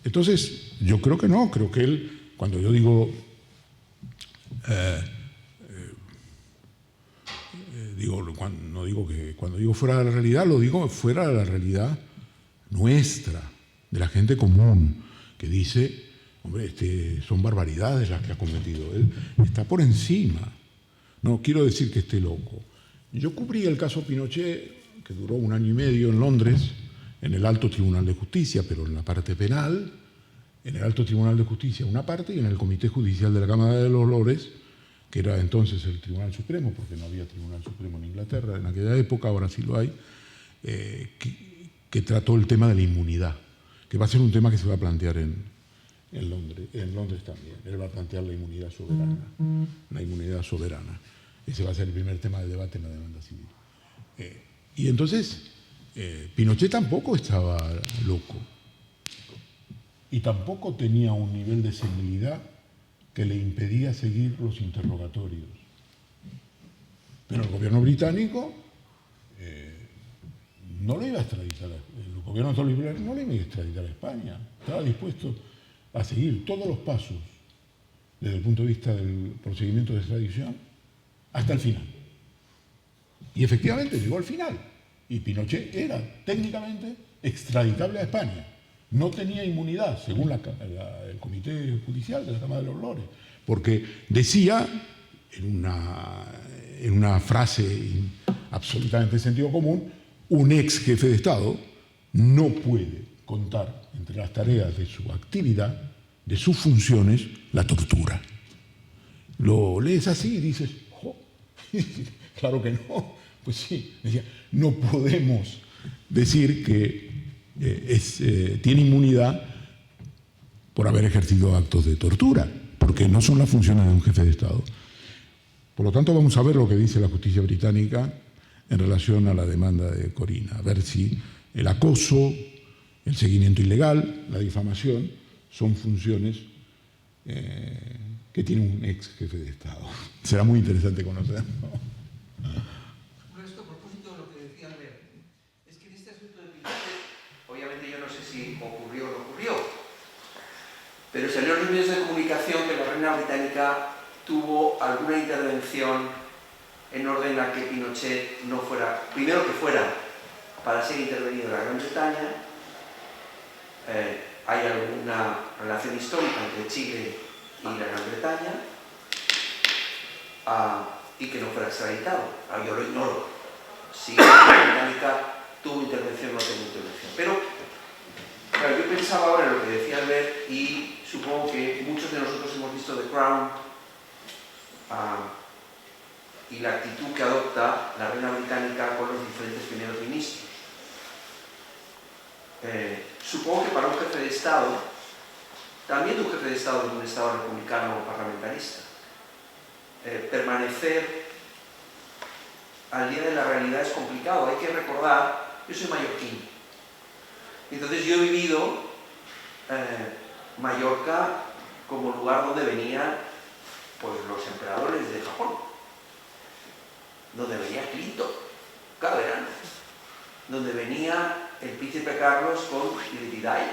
Entonces, yo creo que no, creo que él, cuando yo digo, cuando digo fuera de la realidad, lo digo fuera de la realidad nuestra, de la gente común, que dice, hombre, son barbaridades las que ha cometido. Él está por encima. No quiero decir que esté loco. Yo cubrí el caso Pinochet, que duró 1 año y medio en Londres, en el Alto Tribunal de Justicia, pero en la parte penal, en el Alto Tribunal de Justicia una parte y en el Comité Judicial de la Cámara de los Lores, que era entonces el Tribunal Supremo, porque no había Tribunal Supremo en Inglaterra en aquella época, ahora sí lo hay, que trató el tema de la inmunidad, que va a ser un tema que se va a plantear en Londres también. Él va a plantear la inmunidad soberana, la inmunidad soberana. Ese va a ser el primer tema de debate en la demanda civil. Y entonces, Pinochet tampoco estaba loco y tampoco tenía un nivel de senilidad que le impedía seguir los interrogatorios. Pero el gobierno británico no lo iba a extraditar, el gobierno neoliberal no lo iba a extraditar a España. Estaba dispuesto a seguir todos los pasos desde el punto de vista del procedimiento de extradición hasta el final. Y efectivamente llegó al final. Y Pinochet era técnicamente extraditable a España. No tenía inmunidad, según el Comité Judicial de la Cámara de los Lores, porque decía, en una frase absolutamente de sentido común, un ex jefe de Estado no puede contar entre las tareas de su actividad, de sus funciones, la tortura. Lo lees así y dices, ¡jo! Claro que no. Pues sí, decía, no podemos decir que tiene inmunidad por haber ejercido actos de tortura, porque no son las funciones de un jefe de Estado. Por lo tanto, vamos a ver lo que dice la justicia británica en relación a la demanda de Corina, a ver si el acoso, el seguimiento ilegal, la difamación, son funciones que tiene un ex jefe de Estado. Será muy interesante conocerlo. Esto a propósito de lo que decía Albert, es que en este asunto de Pinochet, obviamente yo no sé si ocurrió o no ocurrió, pero salió en los medios de comunicación que la reina británica tuvo alguna intervención en orden a que Pinochet no fuera, primero que fuera para ser intervenido en la Gran Bretaña. Hay alguna relación histórica entre Chile y la Gran Bretaña, y que no fuera extraditado. Yo lo ignoro. Si la británica tuvo intervención o no tuvo intervención. Pero claro, yo pensaba ahora en lo que decía Albert, y supongo que muchos de nosotros hemos visto The Crown, y la actitud que adopta la reina británica con los diferentes primeros ministros. Supongo que para un jefe de Estado, también un jefe de Estado de un Estado republicano o parlamentarista, permanecer al día de la realidad es complicado. Hay que recordar, yo soy mallorquín, entonces yo he vivido Mallorca como lugar donde venían pues, los emperadores de Japón, donde venía Clinton cada verano, donde venía el príncipe Carlos con Irididay,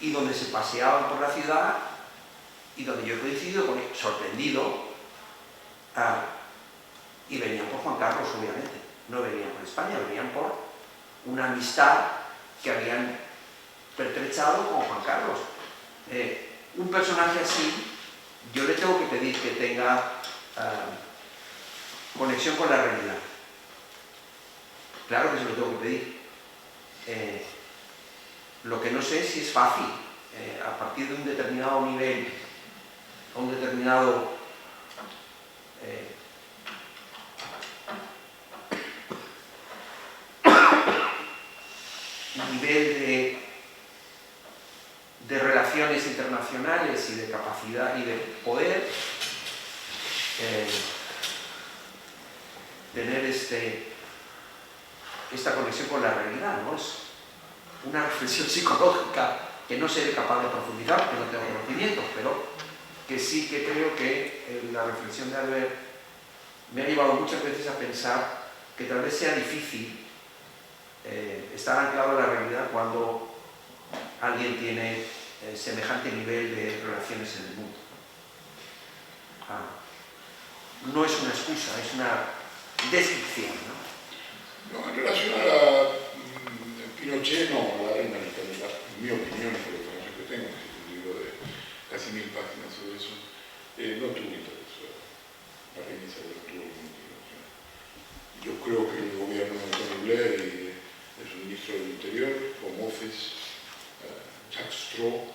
y donde se paseaban por la ciudad, y donde yo he coincidido con ellos, sorprendido, y venían por Juan Carlos, obviamente, no venían por España, venían por una amistad que habían pertrechado con Juan Carlos. Un personaje así, yo le tengo que pedir que tenga conexión con la realidad. Claro que se lo tengo que pedir. Lo que no sé es si es fácil, a partir de un determinado nivel, a un determinado nivel de relaciones internacionales y de capacidad y de poder, tener esta conexión con la realidad, ¿no? Es una reflexión psicológica que no seré capaz de profundizar porque no tengo conocimientos, pero que sí que creo que la reflexión de Albert me ha llevado muchas veces a pensar que tal vez sea difícil estar anclado a la realidad cuando alguien tiene semejante nivel de relaciones en el mundo. No es una excusa, es una descripción, ¿no? No, en relación a Pinochet, no, la reina en mi opinión, por la información que tengo, que es un libro de casi 1000 páginas sobre eso, no tuvo interés. La reina Isabel no tuvo ningún interés. Yo creo que el gobierno de Tony Blair y de su ministro del Interior, Pomofes, Jacques Straw,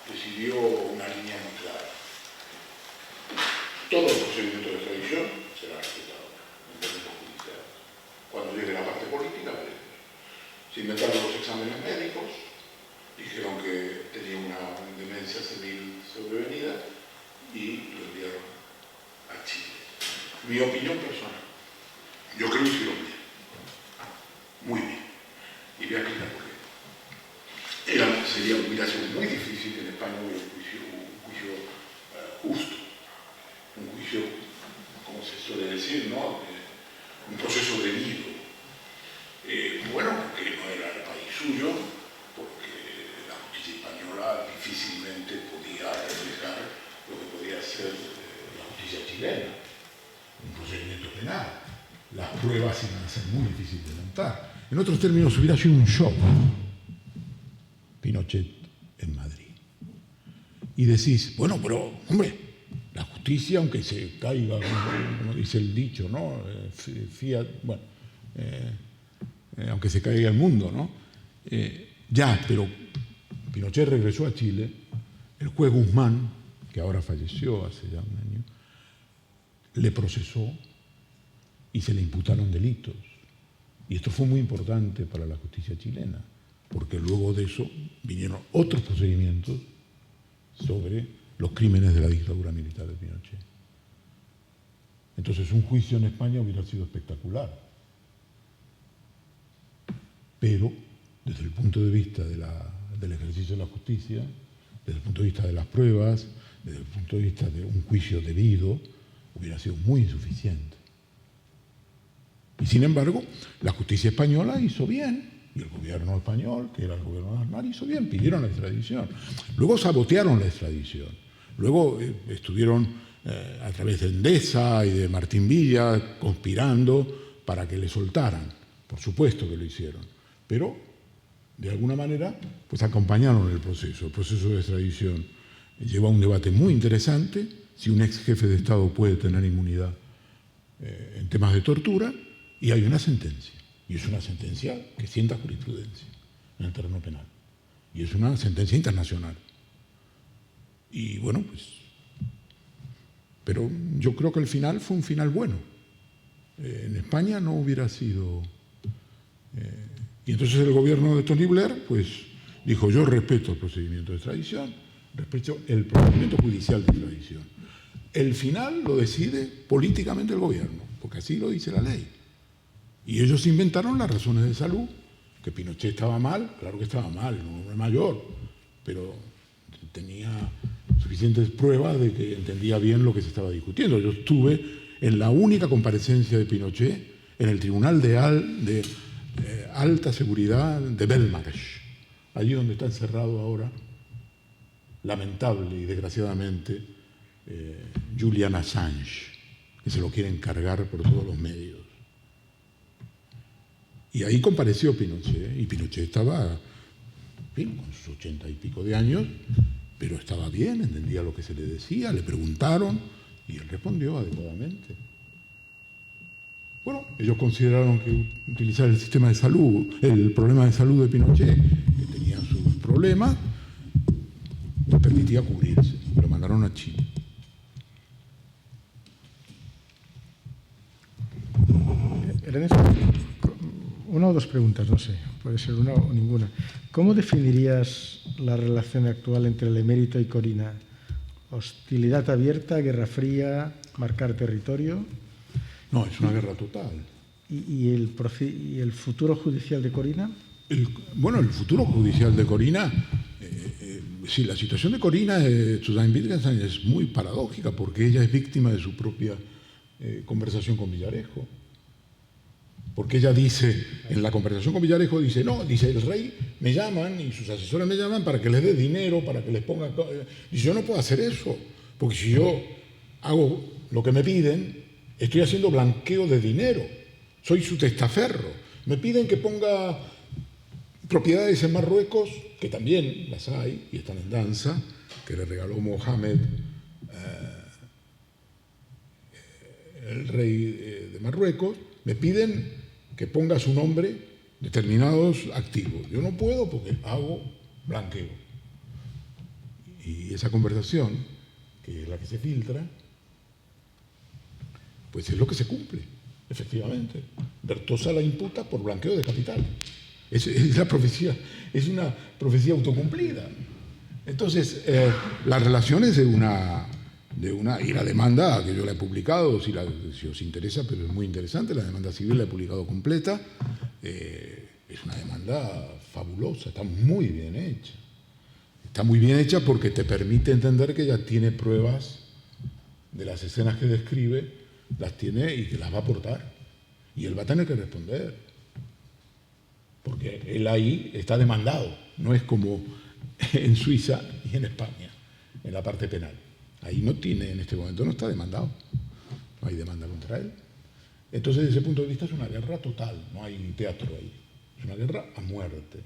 decidió una línea muy clara. Todo el procedimiento de extradición será respetado en términos judiciales. Cuando llegue la parte política, veremos. Se inventaron los exámenes médicos, dijeron que tenía una demencia senil sobrevenida y lo enviaron a Chile. Mi opinión personal, yo creo que hicieron bien, muy bien. Y voy a explicar por qué. Hubiera sido muy difícil que en España hubiera un juicio justo. Un juicio, como se suele decir, ¿no? Un proceso debido. Bueno, porque no era el país suyo, porque la justicia española difícilmente podía reflejar lo que podía ser la justicia chilena, un procedimiento penal. Las pruebas iban a ser muy difíciles de montar. En otros términos, hubiera sido un shock Pinochet en Madrid. Y decís, bueno, pero, hombre, la justicia, aunque se caiga, como dice el dicho, ¿no? Aunque se caiga el mundo, ¿no? Pero Pinochet regresó a Chile, el juez Guzmán, que ahora falleció hace ya un año, le procesó y se le imputaron delitos. Y esto fue muy importante para la justicia chilena, porque luego de eso vinieron otros procedimientos sobre los crímenes de la dictadura militar de Pinochet. Entonces un juicio en España hubiera sido espectacular. Pero desde el punto de vista del ejercicio de la justicia, desde el punto de vista de las pruebas, desde el punto de vista de un juicio debido, hubiera sido muy insuficiente. Y sin embargo, la justicia española hizo bien, y el gobierno español, que era el gobierno de Aznar, hizo bien, pidieron la extradición. Luego sabotearon la extradición. Luego estuvieron a través de Endesa y de Martín Villa conspirando para que le soltaran. Por supuesto que lo hicieron. Pero, de alguna manera, pues acompañaron el proceso. El proceso de extradición lleva a un debate muy interesante, si un ex jefe de Estado puede tener inmunidad en temas de tortura, y hay una sentencia. Y es una sentencia que sienta jurisprudencia en el terreno penal. Y es una sentencia internacional. Y bueno, pues... Pero yo creo que el final fue un final bueno. En España no hubiera sido... Y entonces el gobierno de Tony Blair, pues, dijo, yo respeto el procedimiento de extradición, respeto el procedimiento judicial de extradición. El final lo decide políticamente el gobierno, porque así lo dice la ley. Y ellos inventaron las razones de salud, que Pinochet estaba mal, claro que estaba mal, un hombre mayor, pero tenía suficientes pruebas de que entendía bien lo que se estaba discutiendo. Yo estuve en la única comparecencia de Pinochet en el Tribunal de Alta Seguridad de Belmarsh, allí donde está encerrado ahora, lamentable y desgraciadamente, Julian Assange, que se lo quieren cargar por todos los medios. Y ahí compareció Pinochet, y Pinochet estaba, bien, con sus 80 y pico de años, pero estaba bien, entendía lo que se le decía, le preguntaron, y él respondió adecuadamente. Bueno, ellos consideraron que utilizar el sistema de salud, el problema de salud de Pinochet, que tenía sus problemas, le permitía cubrirse, lo mandaron a Chile. Ernesto, una o dos preguntas, no sé, puede ser una o ninguna. ¿Cómo definirías la relación actual entre el emérito y Corina? ¿Hostilidad abierta, guerra fría, marcar territorio? No, es una guerra total. ¿Y el futuro judicial de Corina? El futuro judicial de Corina, sí, la situación de Corina, Suzanne Wittgenstein, es muy paradójica porque ella es víctima de su propia conversación con Villarejo. Porque ella dice, en la conversación con Villarejo, dice, no, dice, el rey me llaman y sus asesores me llaman para que les dé dinero, para que les ponga... Dice, yo no puedo hacer eso, porque si yo hago lo que me piden, estoy haciendo blanqueo de dinero, soy su testaferro. Me piden que ponga propiedades en Marruecos, que también las hay y están en danza, que le regaló Mohamed, el rey de Marruecos. Me piden que ponga a su nombre determinados activos. Yo no puedo porque hago blanqueo. Y esa conversación, que es la que se filtra, pues es lo que se cumple, efectivamente. Bertosa la imputa por blanqueo de capital. Es la profecía, es una profecía autocumplida. Entonces, las relaciones de una... Y la demanda, que yo la he publicado, si os interesa, pero es muy interesante, la demanda civil la he publicado completa, es una demanda fabulosa, está muy bien hecha. Está muy bien hecha porque te permite entender que ella tiene pruebas de las escenas que describe, las tiene y que las va a aportar. Y él va a tener que responder. Porque él ahí está demandado, no es como en Suiza y en España, en la parte penal. Ahí no tiene, en este momento no está demandado, no hay demanda contra él. Entonces, desde ese punto de vista es una guerra total, no hay teatro ahí, es una guerra a muerte.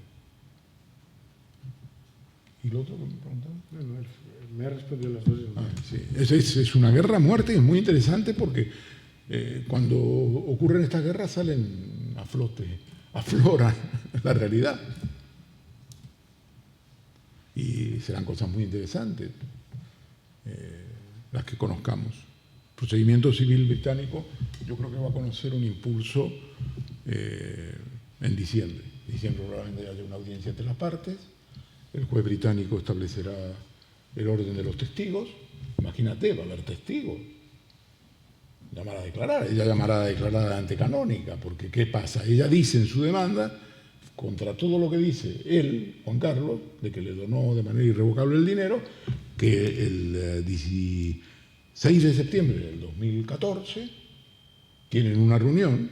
¿Y lo otro que me preguntaba? No, me ha respondido las dos. Sí. Es una guerra a muerte y es muy interesante porque cuando ocurren estas guerras salen a flote, afloran la realidad. Y serán cosas muy interesantes. Las que conozcamos. El procedimiento civil británico yo creo que va a conocer un impulso en diciembre. En diciembre probablemente haya una audiencia entre las partes, el juez británico establecerá el orden de los testigos. Imagínate, va a haber testigos. Llamar a declarar, ella llamará a declarar ante Canónica, porque ¿qué pasa? Ella dice en su demanda, contra todo lo que dice él, Juan Carlos, de que le donó de manera irrevocable el dinero, que el 16 de septiembre del 2014 tienen una reunión,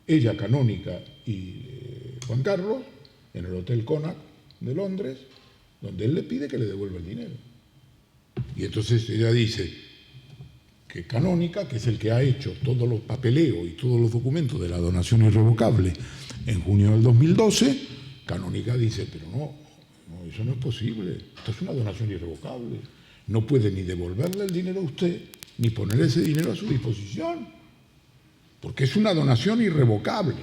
ella, Canónica y Juan Carlos, en el Hotel Connaught de Londres, donde él le pide que le devuelva el dinero. Y entonces ella dice que Canónica, que es el que ha hecho todos los papeleos y todos los documentos de la donación irrevocable en junio del 2012, Canónica dice, pero no, eso no es posible, esto es una donación irrevocable, no puede ni devolverle el dinero a usted, ni poner ese dinero a su disposición, porque es una donación irrevocable.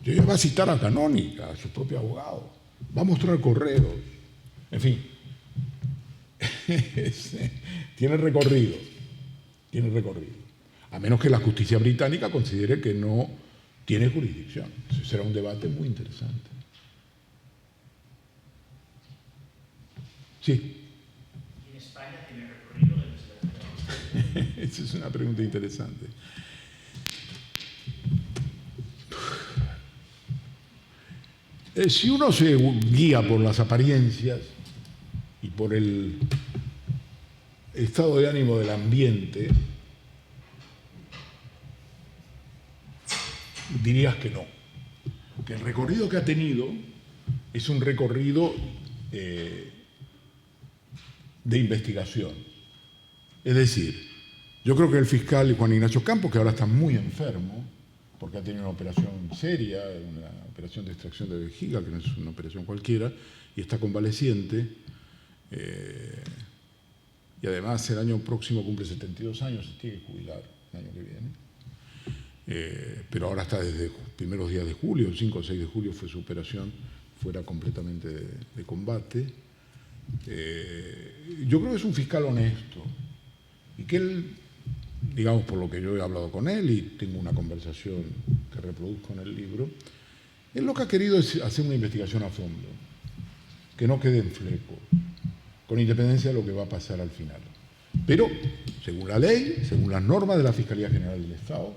Yo ya voy a citar a Canónica, a su propio abogado, va a mostrar correos, en fin, tiene recorrido, a menos que la justicia británica considere que no tiene jurisdicción. Eso será un debate muy interesante. Sí. ¿Y en España tiene recorrido el Esa es una pregunta interesante. Si uno se guía por las apariencias y por el estado de ánimo del ambiente, dirías que no. Que el recorrido que ha tenido es un recorrido de investigación. Es decir, yo creo que el fiscal Juan Ignacio Campos, que ahora está muy enfermo, porque ha tenido una operación seria, una operación de extracción de vejiga, que no es una operación cualquiera, y está convaleciente, y además el año próximo cumple 72 años, se tiene que jubilar el año que viene. Pero ahora está desde los primeros días de julio, el 5 o 6 de julio fue su operación, fuera completamente de combate. Yo creo que es un fiscal honesto y que él, digamos, por lo que yo he hablado con él y tengo una conversación que reproduzco en el libro, él lo que ha querido es hacer una investigación a fondo, que no quede en fleco, con independencia de lo que va a pasar al final. Pero, según la ley, según las normas de la Fiscalía General del Estado,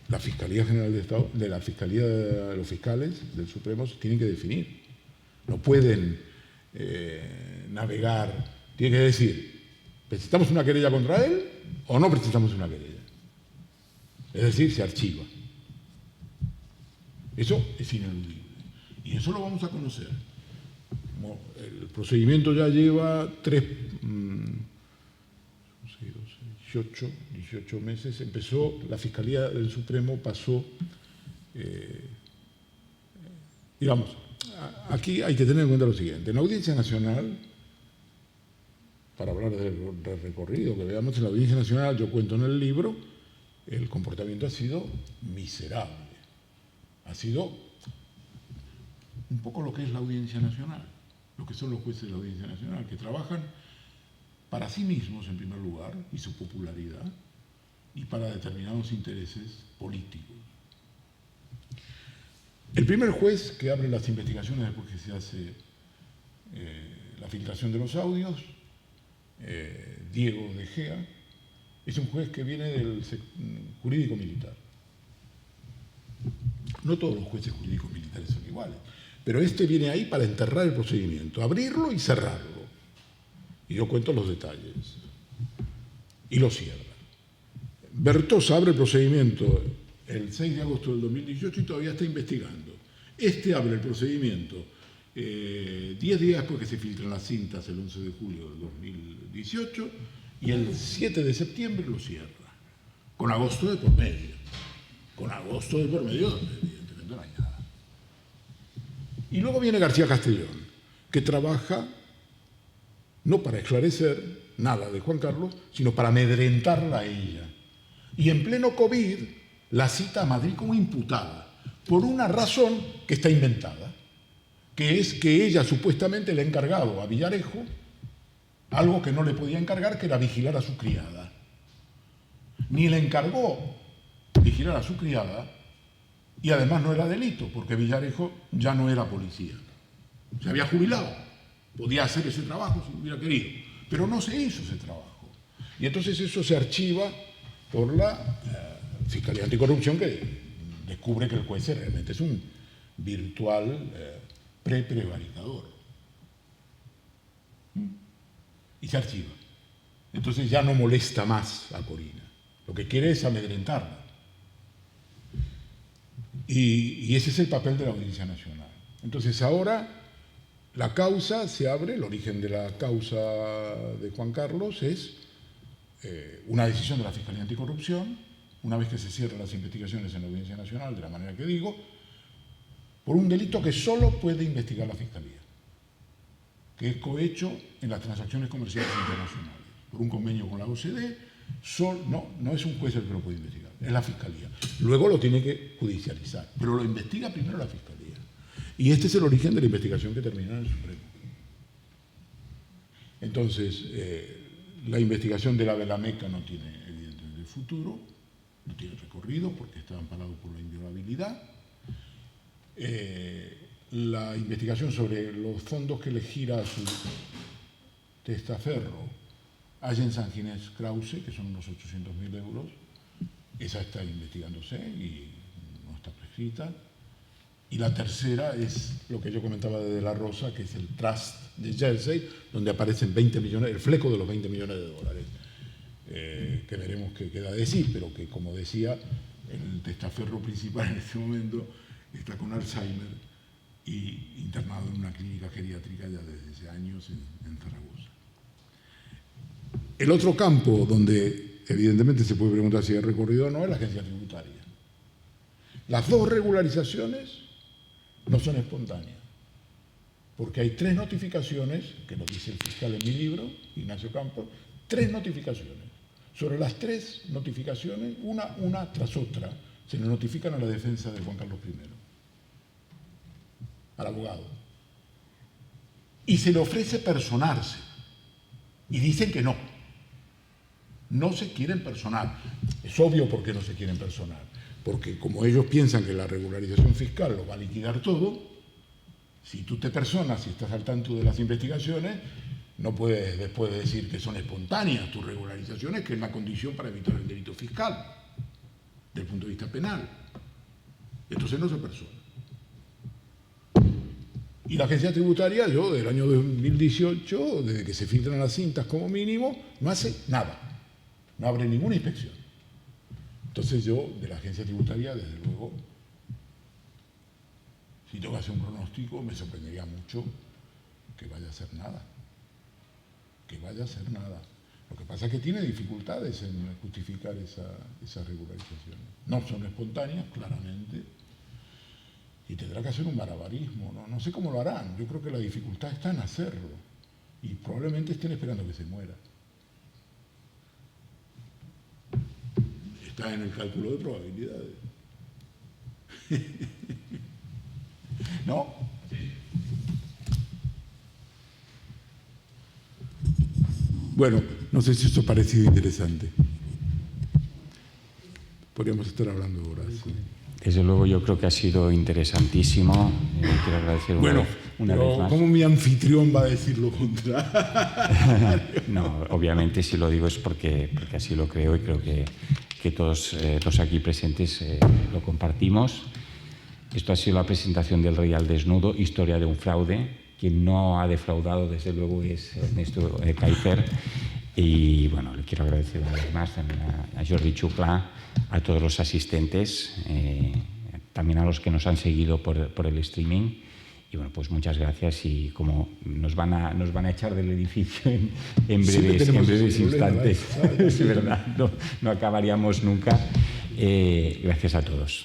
la Fiscalía General del Estado, de la Fiscalía de los fiscales del Supremo, se tienen que definir. No pueden navegar, tienen que decir, ¿presentamos una querella contra él o no presentamos una querella? Es decir, se archiva. Eso es ineludible. Y eso lo vamos a conocer. Como el procedimiento ya lleva 18 meses. Empezó, la Fiscalía del Supremo pasó, digamos, aquí hay que tener en cuenta lo siguiente. En la Audiencia Nacional, para hablar del recorrido que veamos en la Audiencia Nacional, yo cuento en el libro, el comportamiento ha sido miserable. Ha sido un poco lo que es la Audiencia Nacional, lo que son los jueces de la Audiencia Nacional, que trabajan para sí mismos en primer lugar y su popularidad y para determinados intereses políticos. El primer juez que abre las investigaciones después que se hace la filtración de los audios, Diego de Gea, es un juez que viene del jurídico militar. No todos los jueces jurídicos militares son iguales, pero este viene ahí para enterrar el procedimiento, abrirlo y cerrarlo. Y yo cuento los detalles. Y lo cierra. Bertosa abre el procedimiento el 6 de agosto del 2018 y todavía está investigando. Este abre el procedimiento 10 días después que se filtran las cintas el 11 de julio del 2018 y el 7 de septiembre lo cierra. Con agosto de por medio. Con agosto de por medio, donde evidentemente no hay nada. Y luego viene García Castellón, que trabaja no para esclarecer nada de Juan Carlos, sino para amedrentarla a ella. Y en pleno COVID la cita a Madrid como imputada, por una razón que está inventada, que es que ella supuestamente le ha encargado a Villarejo algo que no le podía encargar, que era vigilar a su criada. Ni le encargó vigilar a su criada, y además no era delito, porque Villarejo ya no era policía. Se había jubilado, podía hacer ese trabajo si hubiera querido, pero no se hizo ese trabajo. Y entonces eso se archiva por la Fiscalía Anticorrupción, que descubre que el juez realmente es un virtual prevaricador. Y se archiva. Entonces ya no molesta más a Corina. Lo que quiere es amedrentarla. Y ese es el papel de la Audiencia Nacional. Entonces ahora la causa se abre, el origen de la causa de Juan Carlos es una decisión de la Fiscalía Anticorrupción, una vez que se cierran las investigaciones en la Audiencia Nacional, de la manera que digo, por un delito que solo puede investigar la Fiscalía, que es cohecho en las transacciones comerciales internacionales, por un convenio con la OCDE. No es un juez el que lo puede investigar, es la Fiscalía. Luego lo tiene que judicializar, pero lo investiga primero la Fiscalía. Y este es el origen de la investigación que termina en el Supremo. Entonces, la investigación de la Belameca no tiene, evidentemente, futuro, no tiene recorrido porque está amparado por la inviolabilidad. La investigación sobre los fondos que le gira a su testaferro a Jens Sanginés Krause, que son unos 800.000 euros, esa está investigándose y no está prescrita. Y la tercera es lo que yo comentaba de la Rosa, que es el Trust de Jersey, donde aparecen 20 millones, el fleco de los 20 millones de dólares, que veremos qué queda de decir, pero que, como decía, el testaferro principal en este momento está con Alzheimer y internado en una clínica geriátrica ya desde hace años en Zaragoza. El otro campo donde evidentemente se puede preguntar si hay recorrido o no es la agencia tributaria. Las dos regularizaciones no son espontáneas, porque hay 3 notificaciones, que lo dice el fiscal en mi libro, Ignacio Campos, 3 notificaciones. Sobre las 3 notificaciones, una tras otra, se le notifican a la defensa de Juan Carlos I, al abogado. Y se le ofrece personarse. Y dicen que no. No se quieren personar. Es obvio por qué no se quieren personar. Porque como ellos piensan que la regularización fiscal lo va a liquidar todo, si tú te personas y estás al tanto de las investigaciones, no puedes después decir que son espontáneas tus regularizaciones, que es la condición para evitar el delito fiscal, desde el punto de vista penal. Entonces no se persona. Y la agencia tributaria, yo del año 2018, desde que se filtran las cintas como mínimo, no hace nada. No abre ninguna inspección. Entonces yo, de la agencia tributaria, desde luego, Si tengo que hacer un pronóstico, me sorprendería mucho que vaya a hacer nada. Que vaya a hacer nada. Lo que pasa es que tiene dificultades en justificar esas regularizaciones. No son espontáneas, claramente, y tendrá que hacer un malabarismo. No sé cómo lo harán. Yo creo que la dificultad está en hacerlo, y probablemente estén esperando que se muera. Está en el cálculo de probabilidades. ¿No? Bueno, no sé si esto ha parecido interesante. Podríamos estar hablando horas. ¿Sí? Desde luego yo creo que ha sido interesantísimo. Quiero agradecer una vez más. ¿Cómo mi anfitrión va a decir lo contrario? No, obviamente si lo digo es porque así lo creo, y creo que todos los aquí presentes lo compartimos. Esto ha sido la presentación del Rey al desnudo, historia de un fraude. Quien no ha defraudado, desde luego, es Ernesto Kaifer. Y bueno, le quiero agradecer una vez más también a Jordi Xuclà, a todos los asistentes, también a los que nos han seguido por el streaming. Y bueno, pues muchas gracias, y como nos van a echar del edificio en breves instantes, es verdad, no acabaríamos nunca. Gracias a todos.